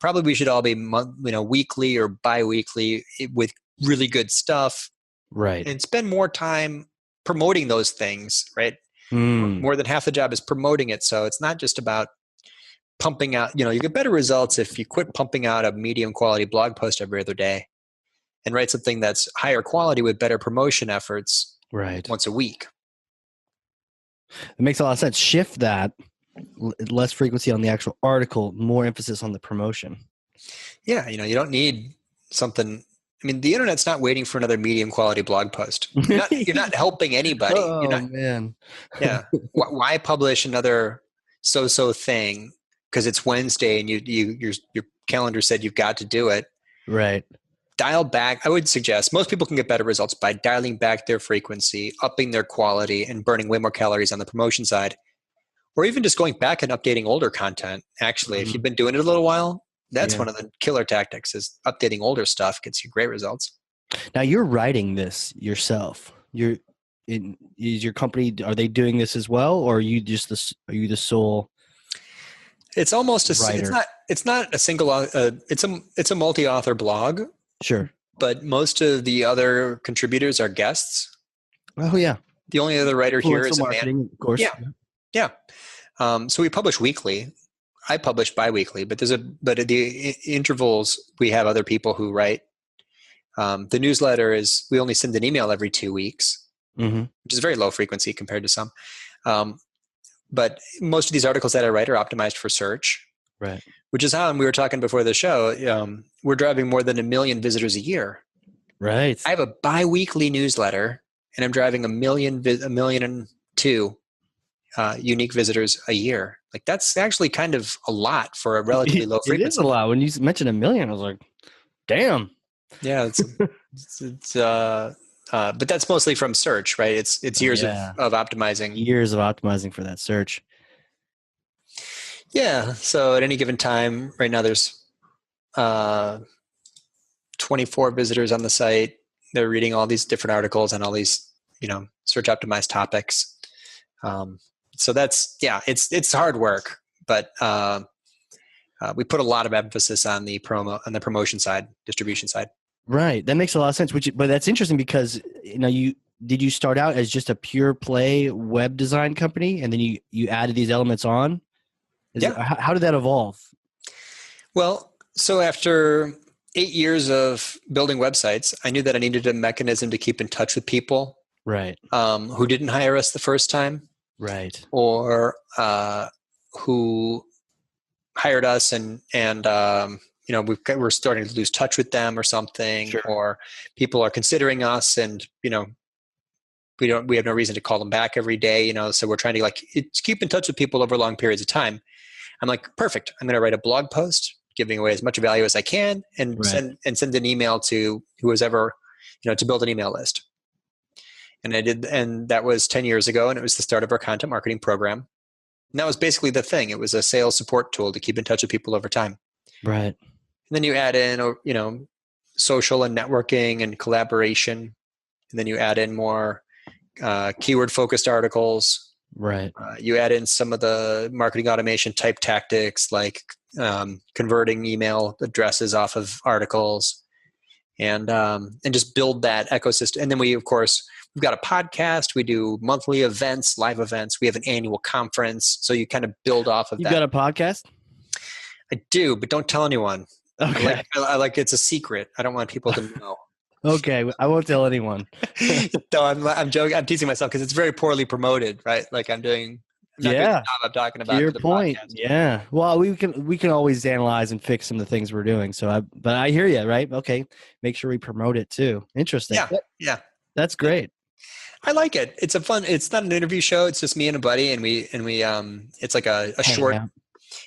Probably we should all be weekly or bi-weekly with really good stuff. Right. And spend more time promoting those things, right? More than half the job is promoting it. So it's not just about pumping out, you get better results if you quit pumping out a medium quality blog post every other day and write something that's higher quality with better promotion efforts once a week. It makes a lot of sense. Shift that, less frequency on the actual article, more emphasis on the promotion. Yeah, you don't need something. I mean, the internet's not waiting for another medium quality blog post. You're not helping anybody. Oh, man. Yeah. Why publish another so-so thing because it's Wednesday and your calendar said you've got to do it? Right. Dial back. I would suggest most people can get better results by dialing back their frequency, upping their quality, and burning way more calories on the promotion side, or even just going back and updating older content. Actually, if you've been doing it a little while, that's one of the killer tactics is updating older stuff gets you great results. Now you're writing this yourself. Is your company, are they doing this as well? Or are you the sole? It's almost writer? It's not a single, it's a multi-author blog. Sure. But most of the other contributors are guests. Oh yeah. The only other writer here is a man. Of course. Yeah. So we publish weekly. I publish bi-weekly, but at the intervals we have other people who write. The newsletter is we only send an email every 2 weeks, which is very low frequency compared to some. But most of these articles that I write are optimized for search, right? Which is how, and we were talking before the show, we're driving more than 1 million visitors a year. Right. I have a bi-weekly newsletter, and I'm driving 1 million and 2 unique visitors a year. Like that's actually kind of a lot for a relatively low frequency. It is a lot. When you mentioned 1 million, I was like, damn. Yeah, but that's mostly from search, right? It's years of optimizing. Years of optimizing for that search. Yeah. So at any given time, right now there's 24 visitors on the site. They're reading all these different articles on all these, search optimized topics. So that's, it's hard work, but we put a lot of emphasis on the promotion side, distribution side. Right. That makes a lot of sense. But that's interesting because, did you start out as just a pure play web design company and then you added these elements on? How did that evolve? Well, so after 8 years of building websites, I knew that I needed a mechanism to keep in touch with people. Right. Who didn't hire us the first time. Right. Or who hired us and we're starting to lose touch with them or something. Sure. Or people are considering us and, we have no reason to call them back every day, you know, so we're trying to like keep in touch with people over long periods of time. I'm like, perfect. I'm going to write a blog post giving away as much value as I can and Right. send an email to who was ever, you know, to build an email list. And I did, and that was 10 years ago, and it was the start of our content marketing program. And that was basically the thing. It was a sales support tool to keep in touch with people over time. Right. And then you add in, you know, social and networking and collaboration. And then you add in more keyword focused articles. Right. You add in some of the marketing automation type tactics like converting email addresses off of articles, and just build that ecosystem. And then we've got a podcast. We do monthly events, live events. We have an annual conference. So you kind of build off of You that. got a podcast? I do, but don't tell anyone. Okay. I like it's a secret. I don't want people to know. Okay, I won't tell anyone. No, I'm joking. I'm teasing myself because it's very poorly promoted, right? Like I'm not doing the job I'm talking about. To your the point. podcast. Yeah. Well, we can always analyze and fix some of the things we're doing. But I hear you, right? Okay. Make sure we promote it too. Interesting. Yeah. That's great. I like it. It's it's not an interview show. It's just me and a buddy, and we it's like a short. Out.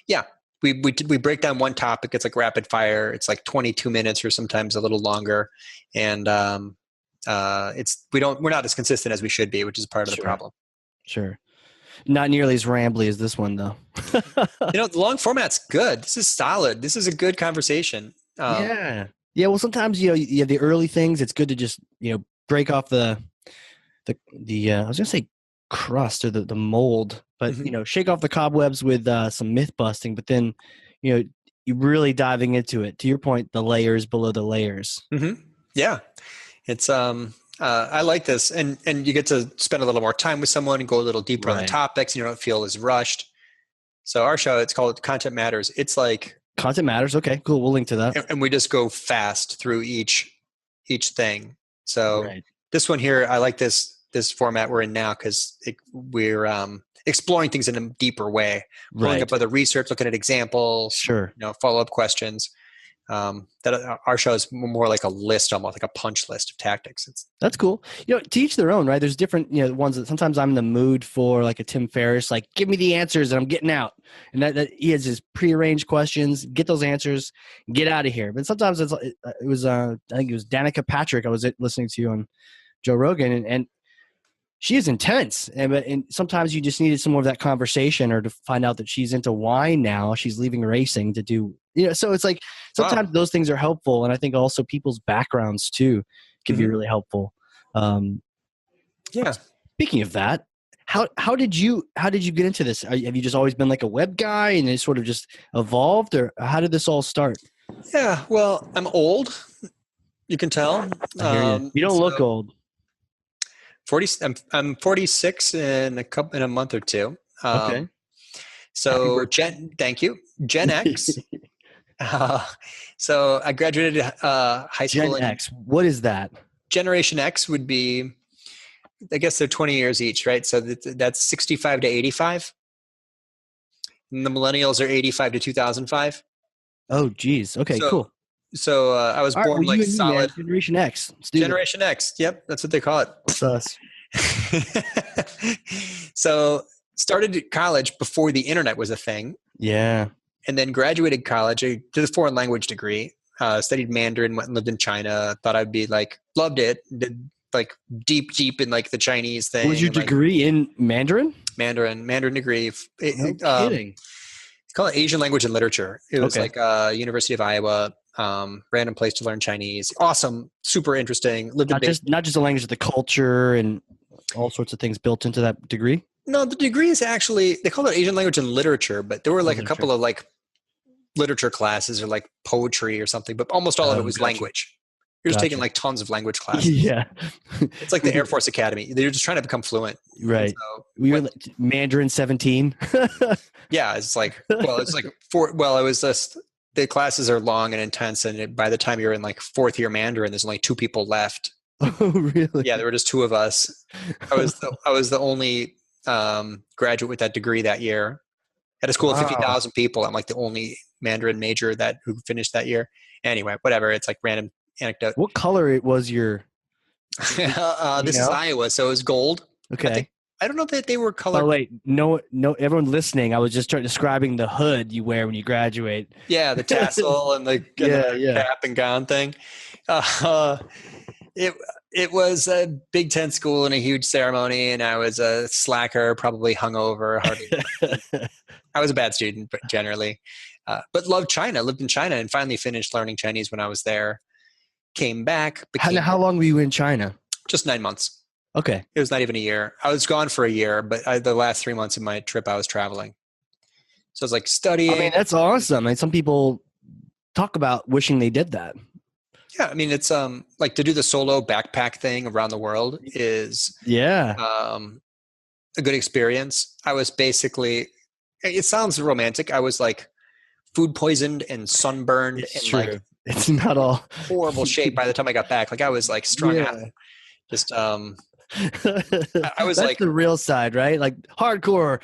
Yeah. We break down one topic. It's like rapid fire. It's like 22 minutes or sometimes a little longer. And we're not as consistent as we should be, which is part of the problem. Sure. Not nearly as rambly as this one though. You know, the long format's good. This is solid. This is a good conversation. Yeah. Well, sometimes, you know, you have the early things. It's good to just, you know, break off the I was going to say crust or the mold, but you know, shake off the cobwebs with some myth busting, but then, you know, you really diving into it. To your point, the layers below the layers. Yeah, it's I like this, and you get to spend a little more time with someone and go a little deeper on the topics. You don't feel as rushed. So our show, it's called Content Matters. It's like Content Matters. Okay, cool. We'll link to that. And we just go fast through each thing. So this one here, I like this format we're in now because we're exploring things in a deeper way, pulling up other research, looking at examples, you know, follow-up questions. That our show is more like a list, almost like a punch list of tactics. That's cool. You know, to each their own, right? There's different, you know, ones that sometimes I'm in the mood for, like a Tim Ferriss, like give me the answers and I'm getting out. And that he has his prearranged questions, get those answers, get out of here. But sometimes it was I think it was Danica Patrick I was listening to on Joe Rogan, and she is intense, and sometimes you just needed some more of that conversation, or to find out that she's into wine now. She's leaving racing to do, you know. So it's like sometimes those things are helpful, and I think also people's backgrounds too can be really helpful. Speaking of that, how did you get into this? Have you just always been like a web guy, and it sort of just evolved, or how did this all start? Yeah, well, I'm old. You can tell. I hear you. You don't look old. 40. I'm 46 in a month or two. Okay. So thank you, Gen X. So I graduated high school. Gen X. What is that? Generation X would be, I guess they're 20 years each, right? So that's 65 to 85. And the millennials are 85 to 2005. Oh, geez. Okay, cool. So I was born like solid. Generation X. Generation X. Yep, that's what they call it. That's us. So started at college before the internet was a thing. Yeah. And then graduated college. I did a foreign language degree. Studied Mandarin. Went and lived in China. Thought I'd be like, loved it. Did like deep in like the Chinese thing. Was your degree in Mandarin? Mandarin degree. No kidding. It's called Asian Language and Literature. It was like University of Iowa. Random place to learn Chinese. Awesome, super interesting. Not just the language, the culture and all sorts of things built into that degree. No, the degree is actually, they call it Asian Language and Literature, but there were like a couple of like literature classes or like poetry or something, but almost all of it was language. You're just taking like tons of language classes. Yeah. It's like the Air Force Academy. They're just trying to become fluent. Right. So, we were Mandarin 17. Yeah. It's like, it was just, the classes are long and intense. And by the time you're in like fourth year Mandarin, there's only 2 people left. Oh, really? Yeah. There were just 2 of us. I was the only graduate with that degree that year at a school of 50,000 people. I'm like the only Mandarin major who finished that year. Anyway, whatever. It's like random anecdote. What color was your This is Iowa, so it was gold. Okay. I don't know that they were colored. Oh wait, no, everyone listening. I was just describing the hood you wear when you graduate. Yeah, the tassel and the cap and gown thing. It was a Big Ten school and a huge ceremony, and I was a slacker, probably hungover. I was a bad student, but generally, but loved China. Lived in China and finally finished learning Chinese when I was there. Came back. How long were you in China? Just 9 months. Okay. It was not even a year. I was gone for a year, but the last 3 months of my trip, I was traveling. So I was like studying. I mean, that's awesome. And some people talk about wishing they did that. Yeah, I mean, it's like to do the solo backpack thing around the world is a good experience. I was basically, it sounds romantic. I was like food poisoned and sunburned and like it's not all horrible shape by the time I got back. Like I was like strung out. Just I was that's like the real side, right? Like hardcore.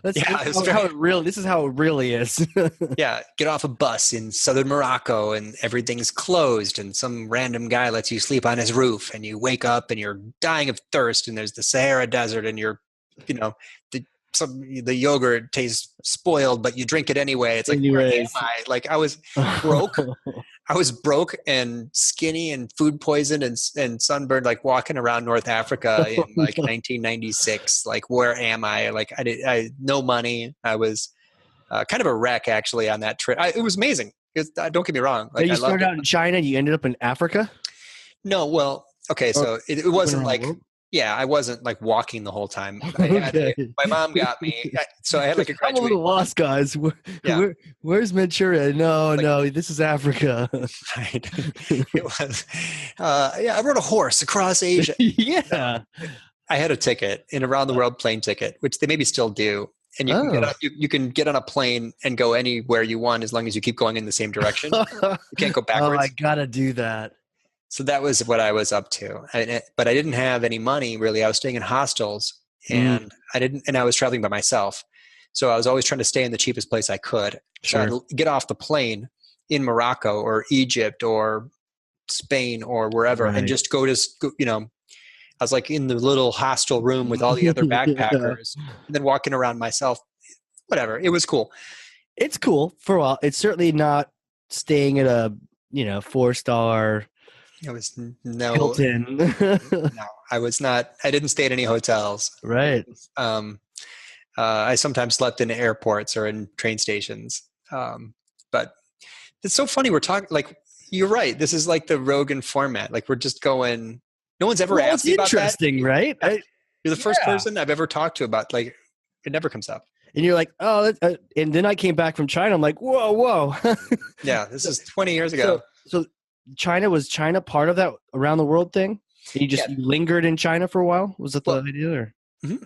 This is how it really is. Yeah, get off a bus in southern Morocco and everything's closed and some random guy lets you sleep on his roof and you wake up and you're dying of thirst and there's the Sahara Desert and you're, the yogurt tastes spoiled, but you drink it anyway. It's like, where am I? Like I was broke. I was broke and skinny and food poisoned and sunburned, like walking around North Africa in like 1996. Like, where am I? Like I had no money. I was kind of a wreck actually on that trip. It was amazing. Don't get me wrong. Like, you started out in China. You ended up in Africa? No. Well, okay. So it wasn't like, I wasn't like walking the whole time. My mom got me. So I had like a graduate. I'm a little lost, guys. Where's Manchuria? No, this is Africa. Right. It was. I rode a horse across Asia. Yeah. I had a ticket, an around the world plane ticket, which they maybe still do. And you can get on a plane and go anywhere you want as long as you keep going in the same direction. You can't go backwards. Oh, I gotta do that. So that was what I was up to. But I didn't have any money really. I was staying in hostels and I was traveling by myself. So I was always trying to stay in the cheapest place I could. Sure. So I'd get off the plane in Morocco or Egypt or Spain or wherever and just go to, I was like in the little hostel room with all the other backpackers and then walking around myself, whatever. It was cool. It's cool for a while. It's certainly not staying at a, 4-star It was Hilton. No, I was not. I didn't stay at any hotels. Right. I sometimes slept in airports or in train stations. But it's so funny. We're talking like, you're right. This is like the Rogan format. Like we're just going, no one's ever asked me about that. Interesting, right? You're the first person I've ever talked to about, like, it never comes up. And you're like, oh, and then I came back from China. I'm like, whoa. Yeah, this is 20 years ago. So was China part of that around the world thing? And you just lingered in China for a while? Was that the idea? Or?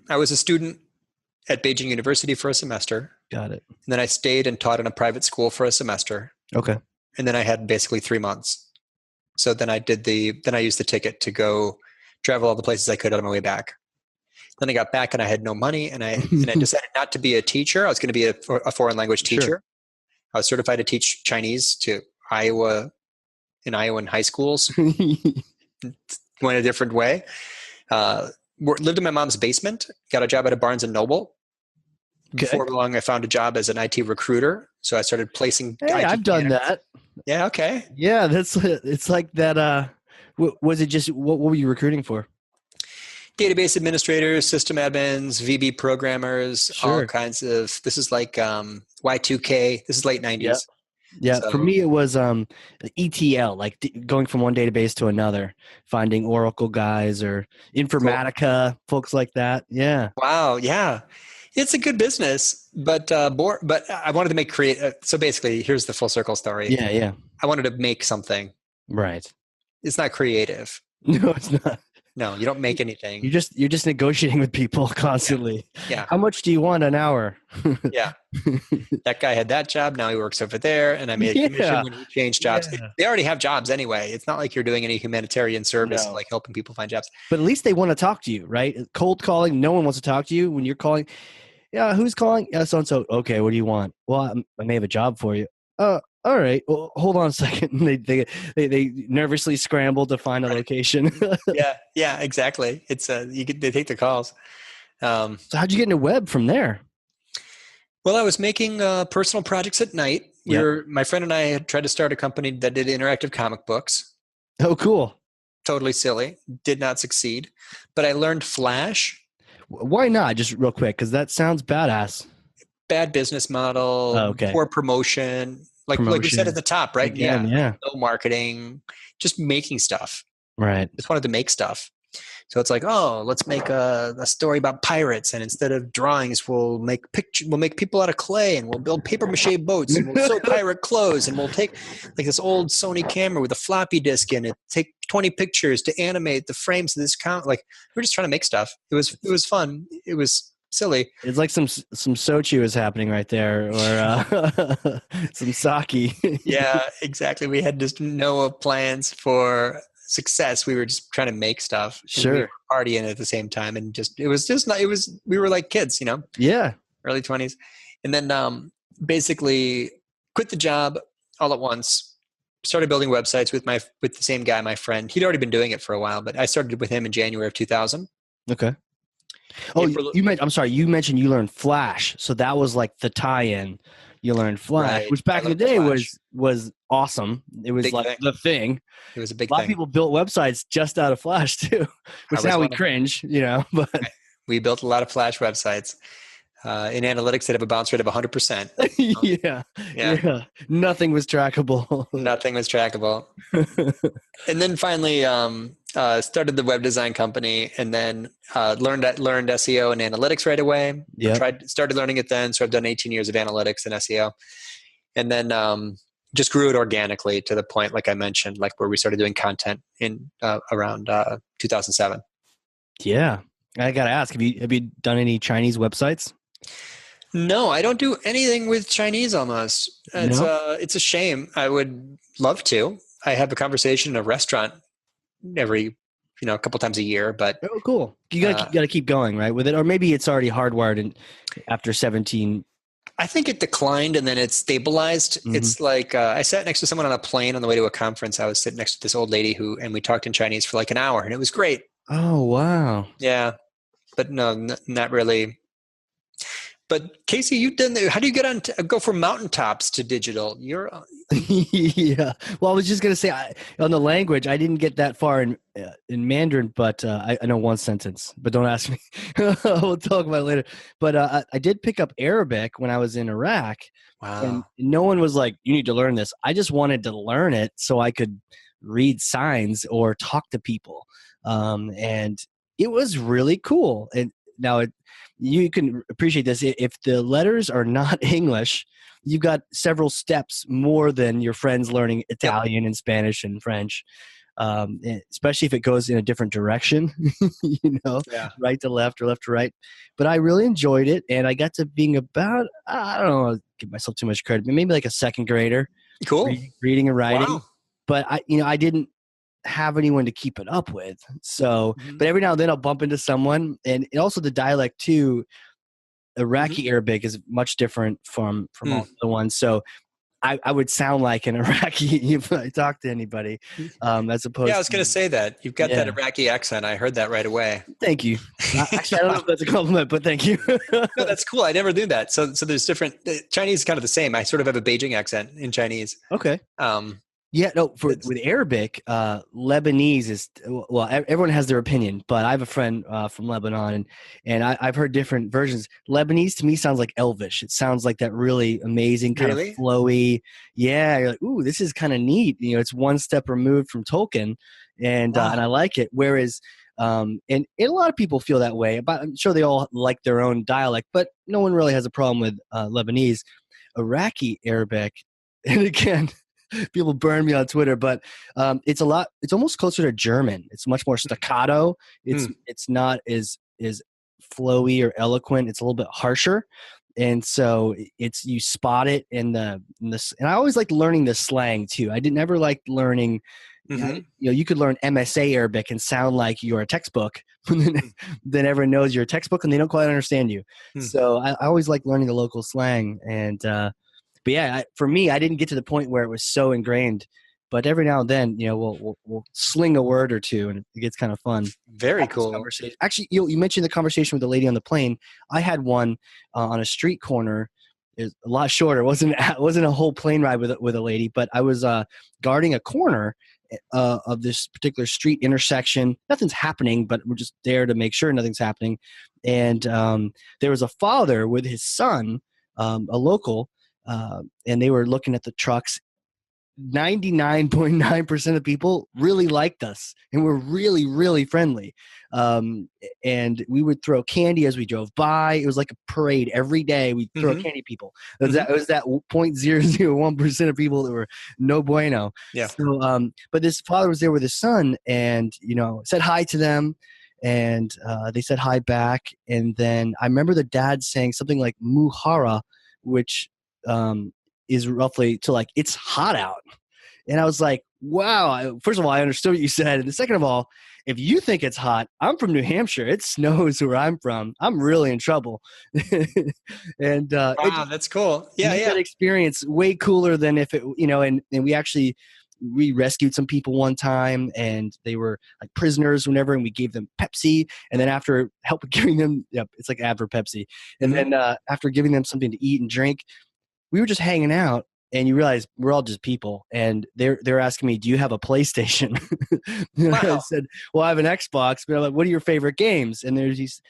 I was a student at Beijing University for a semester. Got it. And then I stayed and taught in a private school for a semester. Okay. And then I had basically 3 months. So then I used the ticket to go travel all the places I could on my way back. Then I got back and I had no money and I decided not to be a teacher. I was going to be a foreign language teacher. Sure. I was certified to teach Chinese to Iowan high schools. Went a different way. Lived in my mom's basement. Got a job at a Barnes and Noble. Okay. Before long, I found a job as an IT recruiter. So I started placing. Hey, I've done that. Yeah. Okay. Yeah, it's like that. Was it just what were you recruiting for? Database administrators, system admins, VB programmers, all kinds of. This is like Y2K. This is late 90s. Yeah, so, for me it was ETL, like going from one database to another, finding Oracle guys or Informatica, folks like that. Yeah. Wow. Yeah, it's a good business, but I wanted to make so basically, here's the full circle story. Yeah. I wanted to make something. Right. It's not creative. No, it's not. No, you don't make anything. You're just negotiating with people constantly. Yeah. How much do you want an hour? Yeah. That guy had that job. Now he works over there. And I made a commission when he changed jobs. Yeah. They already have jobs anyway. It's not like you're doing any humanitarian service, like helping people find jobs. But at least they want to talk to you, right? Cold calling, no one wants to talk to you when you're calling. Yeah, who's calling? Yeah, so-and-so. Okay, what do you want? Well, I may have a job for you. All right. Well, hold on a second. They nervously scramble to find a Right. location. Yeah. Yeah. Exactly. It's they take the calls. So how'd you get into web from there? Well, I was making personal projects at night. Yep. My friend and I had tried to start a company that did interactive comic books. Oh, cool. Totally silly. Did not succeed. But I learned Flash. Why not? Just real quick, because that sounds badass. Bad business Oh, model, okay. poor promotion. Like we said at Promotion. the top, right? Again, Yeah. yeah. No marketing, just making stuff. Right. Just wanted to make stuff. So it's like, oh, let's make a story about pirates, and instead of drawings, we'll make people out of clay, and we'll build paper mache boats, and we'll sew pirate clothes, and we'll take like this old Sony camera with a floppy disk in it, take 20 pictures to animate the frames of this count. Like we're just trying to make stuff. It was fun. It was silly. It's like some Sochi was happening right there, or some sake. Yeah, exactly. We had just no plans for success. We were just trying to make stuff. Sure. We were partying at the same time, and it was just not. It was we were like kids, Yeah. early 20s, and then basically quit the job all at once. Started building websites with the same guy, my friend. He'd already been doing it for a while, but I started with him in January of 2000. Okay. Oh, I'm sorry. You mentioned you learned Flash, so that was like the tie-in. You learned Flash, Right. which back in the day was awesome. It was Big like thing. the thing. It was a big A lot thing. of people built websites just out of Flash too, which now we cringe, But we built a lot of Flash websites. In analytics that have a bounce rate of 100%. Yeah. Nothing was trackable. Nothing was trackable. And then finally started the web design company, and then learned SEO and analytics right away. Yeah. Started learning it then. So I've done 18 years of analytics and SEO. And then just grew it organically to the point, like I mentioned, like where we started doing content in around 2007. Yeah. I got to ask, have you done any Chinese websites? No, I don't do anything with Chinese almost. It's a shame. I would love to. I have a conversation in a restaurant every, a couple times a year, but oh, cool. You gotta keep going, right, with it, or maybe it's already hardwired after 17. I think it declined and then it stabilized. Mm-hmm. It's like I sat next to someone on a plane on the way to a conference. I was sitting next to this old lady and we talked in Chinese for like an hour, and it was great. Oh, wow. Yeah, but no, not really. But Casey, you've done. How do you get go from mountaintops to digital? You're yeah. Well, I was just gonna say on the language, I didn't get that far in Mandarin, but I know one sentence. But don't ask me. We'll talk about it later. But I did pick up Arabic when I was in Iraq. Wow. And no one was like, "You need to learn this." I just wanted to learn it so I could read signs or talk to people, and it was really cool. And now you can appreciate this. If the letters are not English, you've got several steps more than your friends learning Italian and Spanish and French, especially if it goes in a different direction, right to left or left to right. But I really enjoyed it, and I got to being about, I don't know, I'll give myself too much credit, but maybe like a second grader. Cool. Reading and writing. Wow. But I didn't have anyone to keep it up with. So, but every now and then I'll bump into someone, and also the dialect too. Iraqi Arabic is much different from all the ones. So I would sound like an Iraqi if I talk to anybody, as opposed. Yeah, I was going to say that you've got that Iraqi accent. I heard that right away. Thank you. Actually, I don't know if that's a compliment, but thank you. No, that's cool. I never knew that. So there's different. Chinese is kind of the same. I sort of have a Beijing accent in Chinese. Okay. Yeah, no, with Arabic, Lebanese is, well, everyone has their opinion, but I have a friend from Lebanon, and I've heard different versions. Lebanese to me sounds like Elvish. It sounds like that really amazing kind of flowy. Yeah, you're like, ooh, this is kind of neat. It's one step removed from Tolkien, and I like it. Whereas, and a lot of people feel that way. But I'm sure they all like their own dialect, but no one really has a problem with Lebanese. Iraqi Arabic, and again, people burn me on Twitter, but it's almost closer to German. It's much more staccato. It's not as flowy or eloquent. It's a little bit harsher. And so you spot it in and I always liked learning the slang too. I never liked learning, you could learn MSA Arabic and sound like you're a textbook, then everyone knows you're a textbook and they don't quite understand you. So I always like learning the local slang. And, but But yeah, for me, I didn't get to the point where it was so ingrained. But every now and then, we'll sling a word or two, and it gets kind of fun. Very cool. Actually, you mentioned the conversation with the lady on the plane. I had one on a street corner. Is a lot shorter. It wasn't a whole plane ride with a lady, but I was guarding a corner of this particular street intersection. Nothing's happening, but we're just there to make sure nothing's happening. And there was a father with his son, a local, and they were looking at the trucks. 99.9% of people really liked us and were really, really friendly. And we would throw candy as we drove by. It was like a parade every day. We'd throw candy people. It was that 0.001% of people that were no bueno. Yeah. So, but this father was there with his son and, said hi to them. And they said hi back. And then I remember the dad saying something like muhara, which is roughly to like, it's hot out. And I was like, wow. First of all, I understood what you said. And second of all, if you think it's hot, I'm from New Hampshire. It snows where I'm from. I'm really in trouble. And wow, that's cool. Yeah, that experience way cooler than if it, and we rescued some people one time and they were like prisoners whenever, and we gave them Pepsi. And then after giving them, it's like ad for Pepsi. And then after giving them something to eat and drink, we were just hanging out, and you realize we're all just people. And they're asking me, "Do you have a PlayStation?" Wow. I said, "Well, I have an Xbox." But I'm like, "What are your favorite games?" And there's these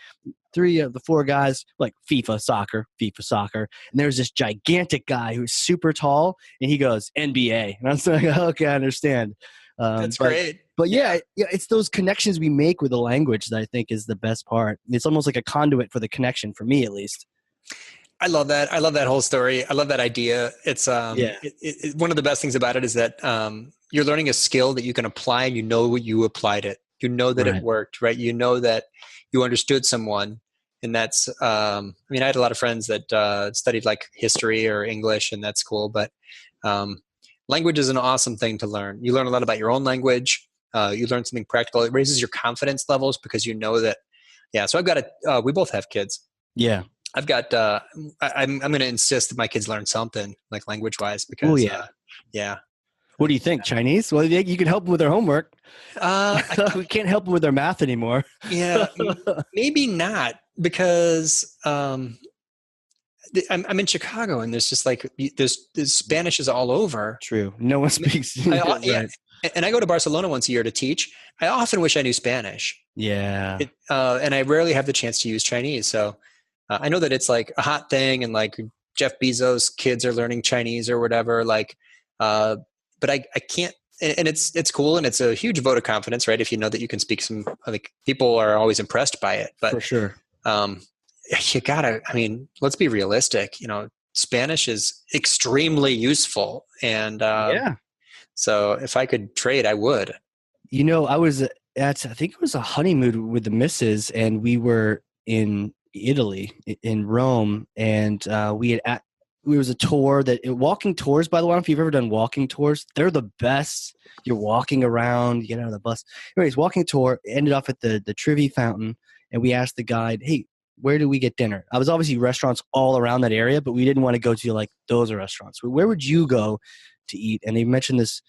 3 of the 4 guys like FIFA, soccer. And there's this gigantic guy who's super tall, and he goes NBA. And I was like, "Okay, I understand." That's great. But yeah, it's those connections we make with the language that I think is the best part. It's almost like a conduit for the connection, for me at least. I love that. I love that whole story. I love that idea. It's one of the best things about it is that you're learning a skill that you can apply, and you applied it. You know that it worked, right? You know that you understood someone, and that's. I had a lot of friends that studied like history or English, and that's cool. But language is an awesome thing to learn. You learn a lot about your own language. You learn something practical. It raises your confidence levels because you know that. Yeah. So I've got we both have kids. Yeah. I've got. I'm going to insist that my kids learn something like language-wise because. Yeah. What do you think? Chinese? Well, you can help them with their homework. We can't help them with their math anymore. Yeah, maybe not because I'm in Chicago and there's just like there's Spanish is all over. True. No one speaks. Yeah. And I go to Barcelona once a year to teach. I often wish I knew Spanish. Yeah. And I rarely have the chance to use Chinese. So. I know that it's like a hot thing and like Jeff Bezos' kids are learning Chinese or whatever, like, but I can't, and it's cool. And it's a huge vote of confidence, right? If you know that you can speak like people are always impressed by it, but for sure. You gotta, let's be realistic, Spanish is extremely useful. And so if I could trade, I would. I was I think it was a honeymoon with the missus, and we were in Italy, in Rome, and it was a tour walking tours, by the way. I don't know if you've ever done walking tours. They're the best. You're walking around, you get out of the bus. Anyways, walking tour ended up at the Trevi Fountain, and we asked the guide, "Hey, where do we get dinner?" I was obviously restaurants all around that area, but we didn't want to go to like those are restaurants. Where would you go to eat? And they mentioned this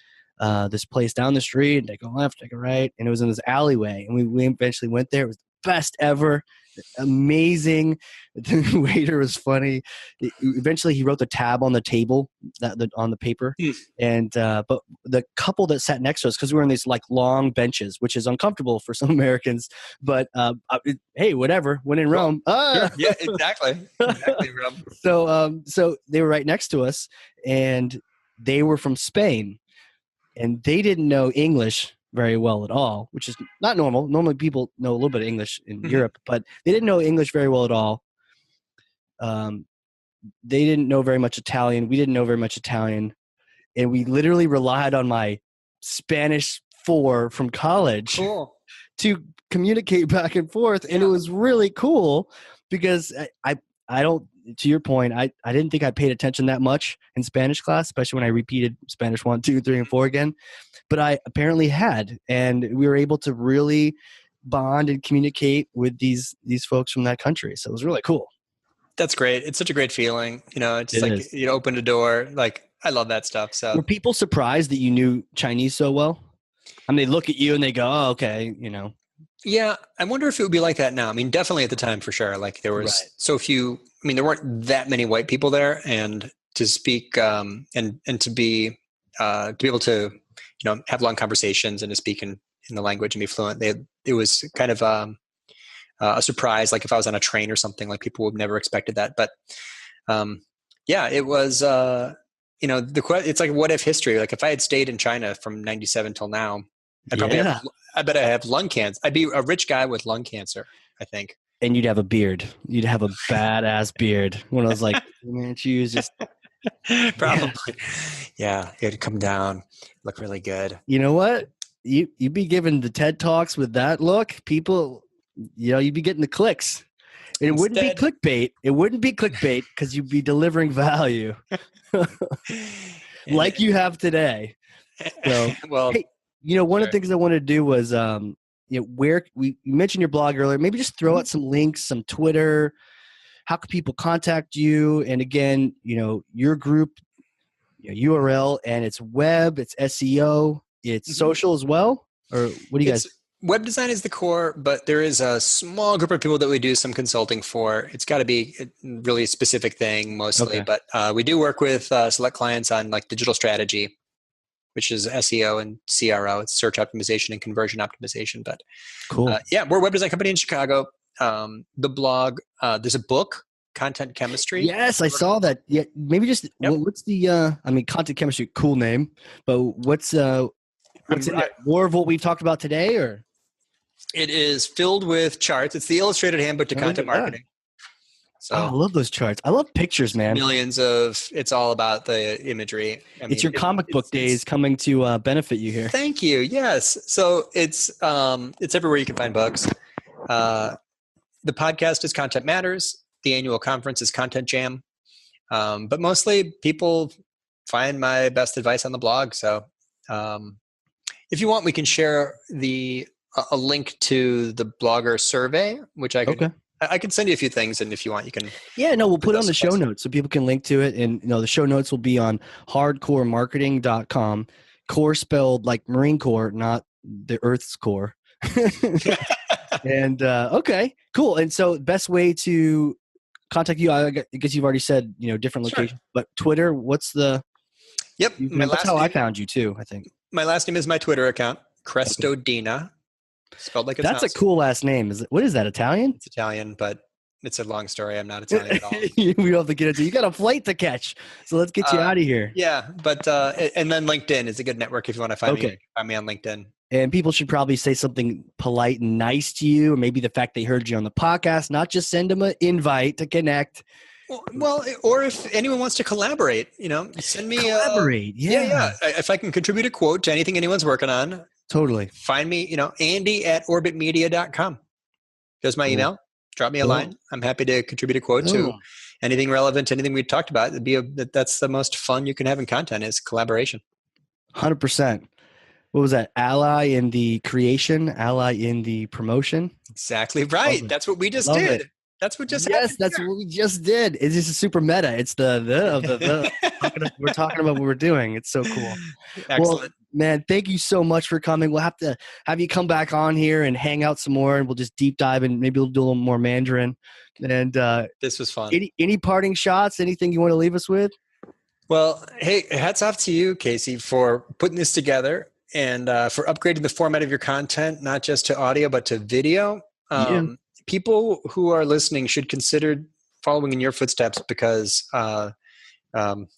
place down the street. Take a left, take a right, and it was in this alleyway. And we eventually went there. It was the best ever. Amazing. The waiter was funny. Eventually he wrote the tab on the table on the paper. And but the couple that sat next to us, because we were in these like long benches, which is uncomfortable for some Americans, but hey, whatever, when in Rome. Yeah, exactly. Rome. So they were right next to us, and they were from Spain, and they didn't know English very well at all, which is not normal. Normally people know a little bit of English in Europe, but they didn't know English very well at all. They didn't know very much Italian. We didn't know very much Italian. And we literally relied on my Spanish 4 from college to communicate back and forth. And it was really cool because I don't, to your point, I didn't think I paid attention that much in Spanish class, especially when I repeated Spanish 1, 2, 3, and 4 again. But I apparently had, and we were able to really bond and communicate with these folks from that country. So it was really cool. That's great. It's such a great feeling. It's It like is. you opened a door. Like I love that stuff. So Were people surprised that you knew Chinese so well? I mean, they look at you and they go, "Oh, okay," yeah, I wonder if it would be like that now. I mean, definitely at the time for sure. Like there Right. was so few. I mean, there weren't that many white people there, and to speak and to be able to have long conversations and to speak in the language and be fluent. It was kind of a surprise. Like if I was on a train or something, like people would never expected that. But yeah, it was. It's like what if history. Like if I had stayed in China from '97 till now, I bet I have lung cancer. I'd be a rich guy with lung cancer, I think. And you'd have a beard. You'd have a badass beard. One of those like man shoes. Just Probably. Yeah, it'd come down, look really good. you know what? You'd be giving the TED Talks with that look. People, you'd be getting the clicks. It wouldn't be clickbait. It wouldn't be clickbait because you'd be delivering value like you have today. So, well, hey, one of the things I wanted to do was, where you mentioned your blog earlier, maybe just throw out some links, some Twitter. How can people contact you? And again, your group, URL, and it's web, it's SEO, it's social as well. Or what do you guys? Web design is the core, but there is a small group of people that we do some consulting for. It's got to be a really specific thing mostly, but we do work with select clients on like digital strategy, which is SEO and CRO. It's search optimization and conversion optimization. But cool. We're a web design company in Chicago. The blog, there's a book, Content Chemistry. Yes, I saw that. Yeah, maybe just what's the? Content Chemistry, cool name, but what's in it? More of what we've talked about today, or? It is filled with charts. It's the illustrated handbook to content marketing. So I love those charts. I love pictures, man. It's all about the imagery. It's your comic book days coming to benefit you here. Thank you. Yes. So it's everywhere you can find books. The podcast is Content Matters. The annual conference is Content Jam. But mostly people find my best advice on the blog. So if you want, we can share a link to the blogger survey, which I can send you a few things, and if you want, you can. Yeah, no, we'll put it on the show notes so people can link to it, and the show notes will be on hardcoremarketing.com. Core spelled like Marine Corps, not the Earth's core. And okay, cool. And so, best way to contact you, I guess you've already said different locations, but Twitter. What's the? Yep, that's how I found you too. I think my last name is my Twitter account, Crestodina. Spelled like it sounds. That's a cool last name. What is that, Italian? It's Italian, but it's a long story. I'm not Italian at all. We don't have to get into it. You got a flight to catch, so let's get you out of here. Yeah, but and then LinkedIn is a good network if you want to find me. Find me on LinkedIn. And people should probably say something polite and nice to you, or maybe the fact they heard you on the podcast, not just send them an invite to connect. Well, or if anyone wants to collaborate, send me collaborate. Yeah. If I can contribute a quote to anything anyone's working on. Totally. Find me, Andy@orbitmedia.com. There's my email. Drop me a line. I'm happy to contribute a quote to anything relevant to anything we talked about. That's the most fun you can have in content is collaboration. 100%. What was that? Ally in the creation, ally in the promotion. Exactly right. That's what we just did. That's what just happened. Yes, that's what we just did. It's just a super meta. It's the we're talking about what we're doing. It's so cool. Excellent. Well, man, thank you so much for coming. We'll have to have you come back on here and hang out some more, and we'll just deep dive and maybe we'll do a little more Mandarin. And this was fun. Any parting shots? Anything you want to leave us with? Well, hey, hats off to you, Casey, for putting this together and for upgrading the format of your content, not just to audio but to video. People who are listening should consider following in your footsteps because what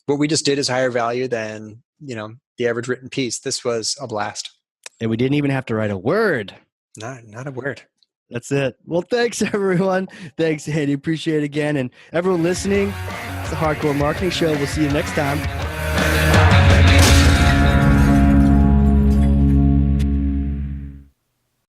we just did is higher value than the average written piece. This was a blast, and we didn't even have to write a word. Not a word. That's it. Well, thanks everyone. Thanks, Andy. Appreciate it again, and everyone listening. It's the Hardcore Marketing Show. We'll see you next time.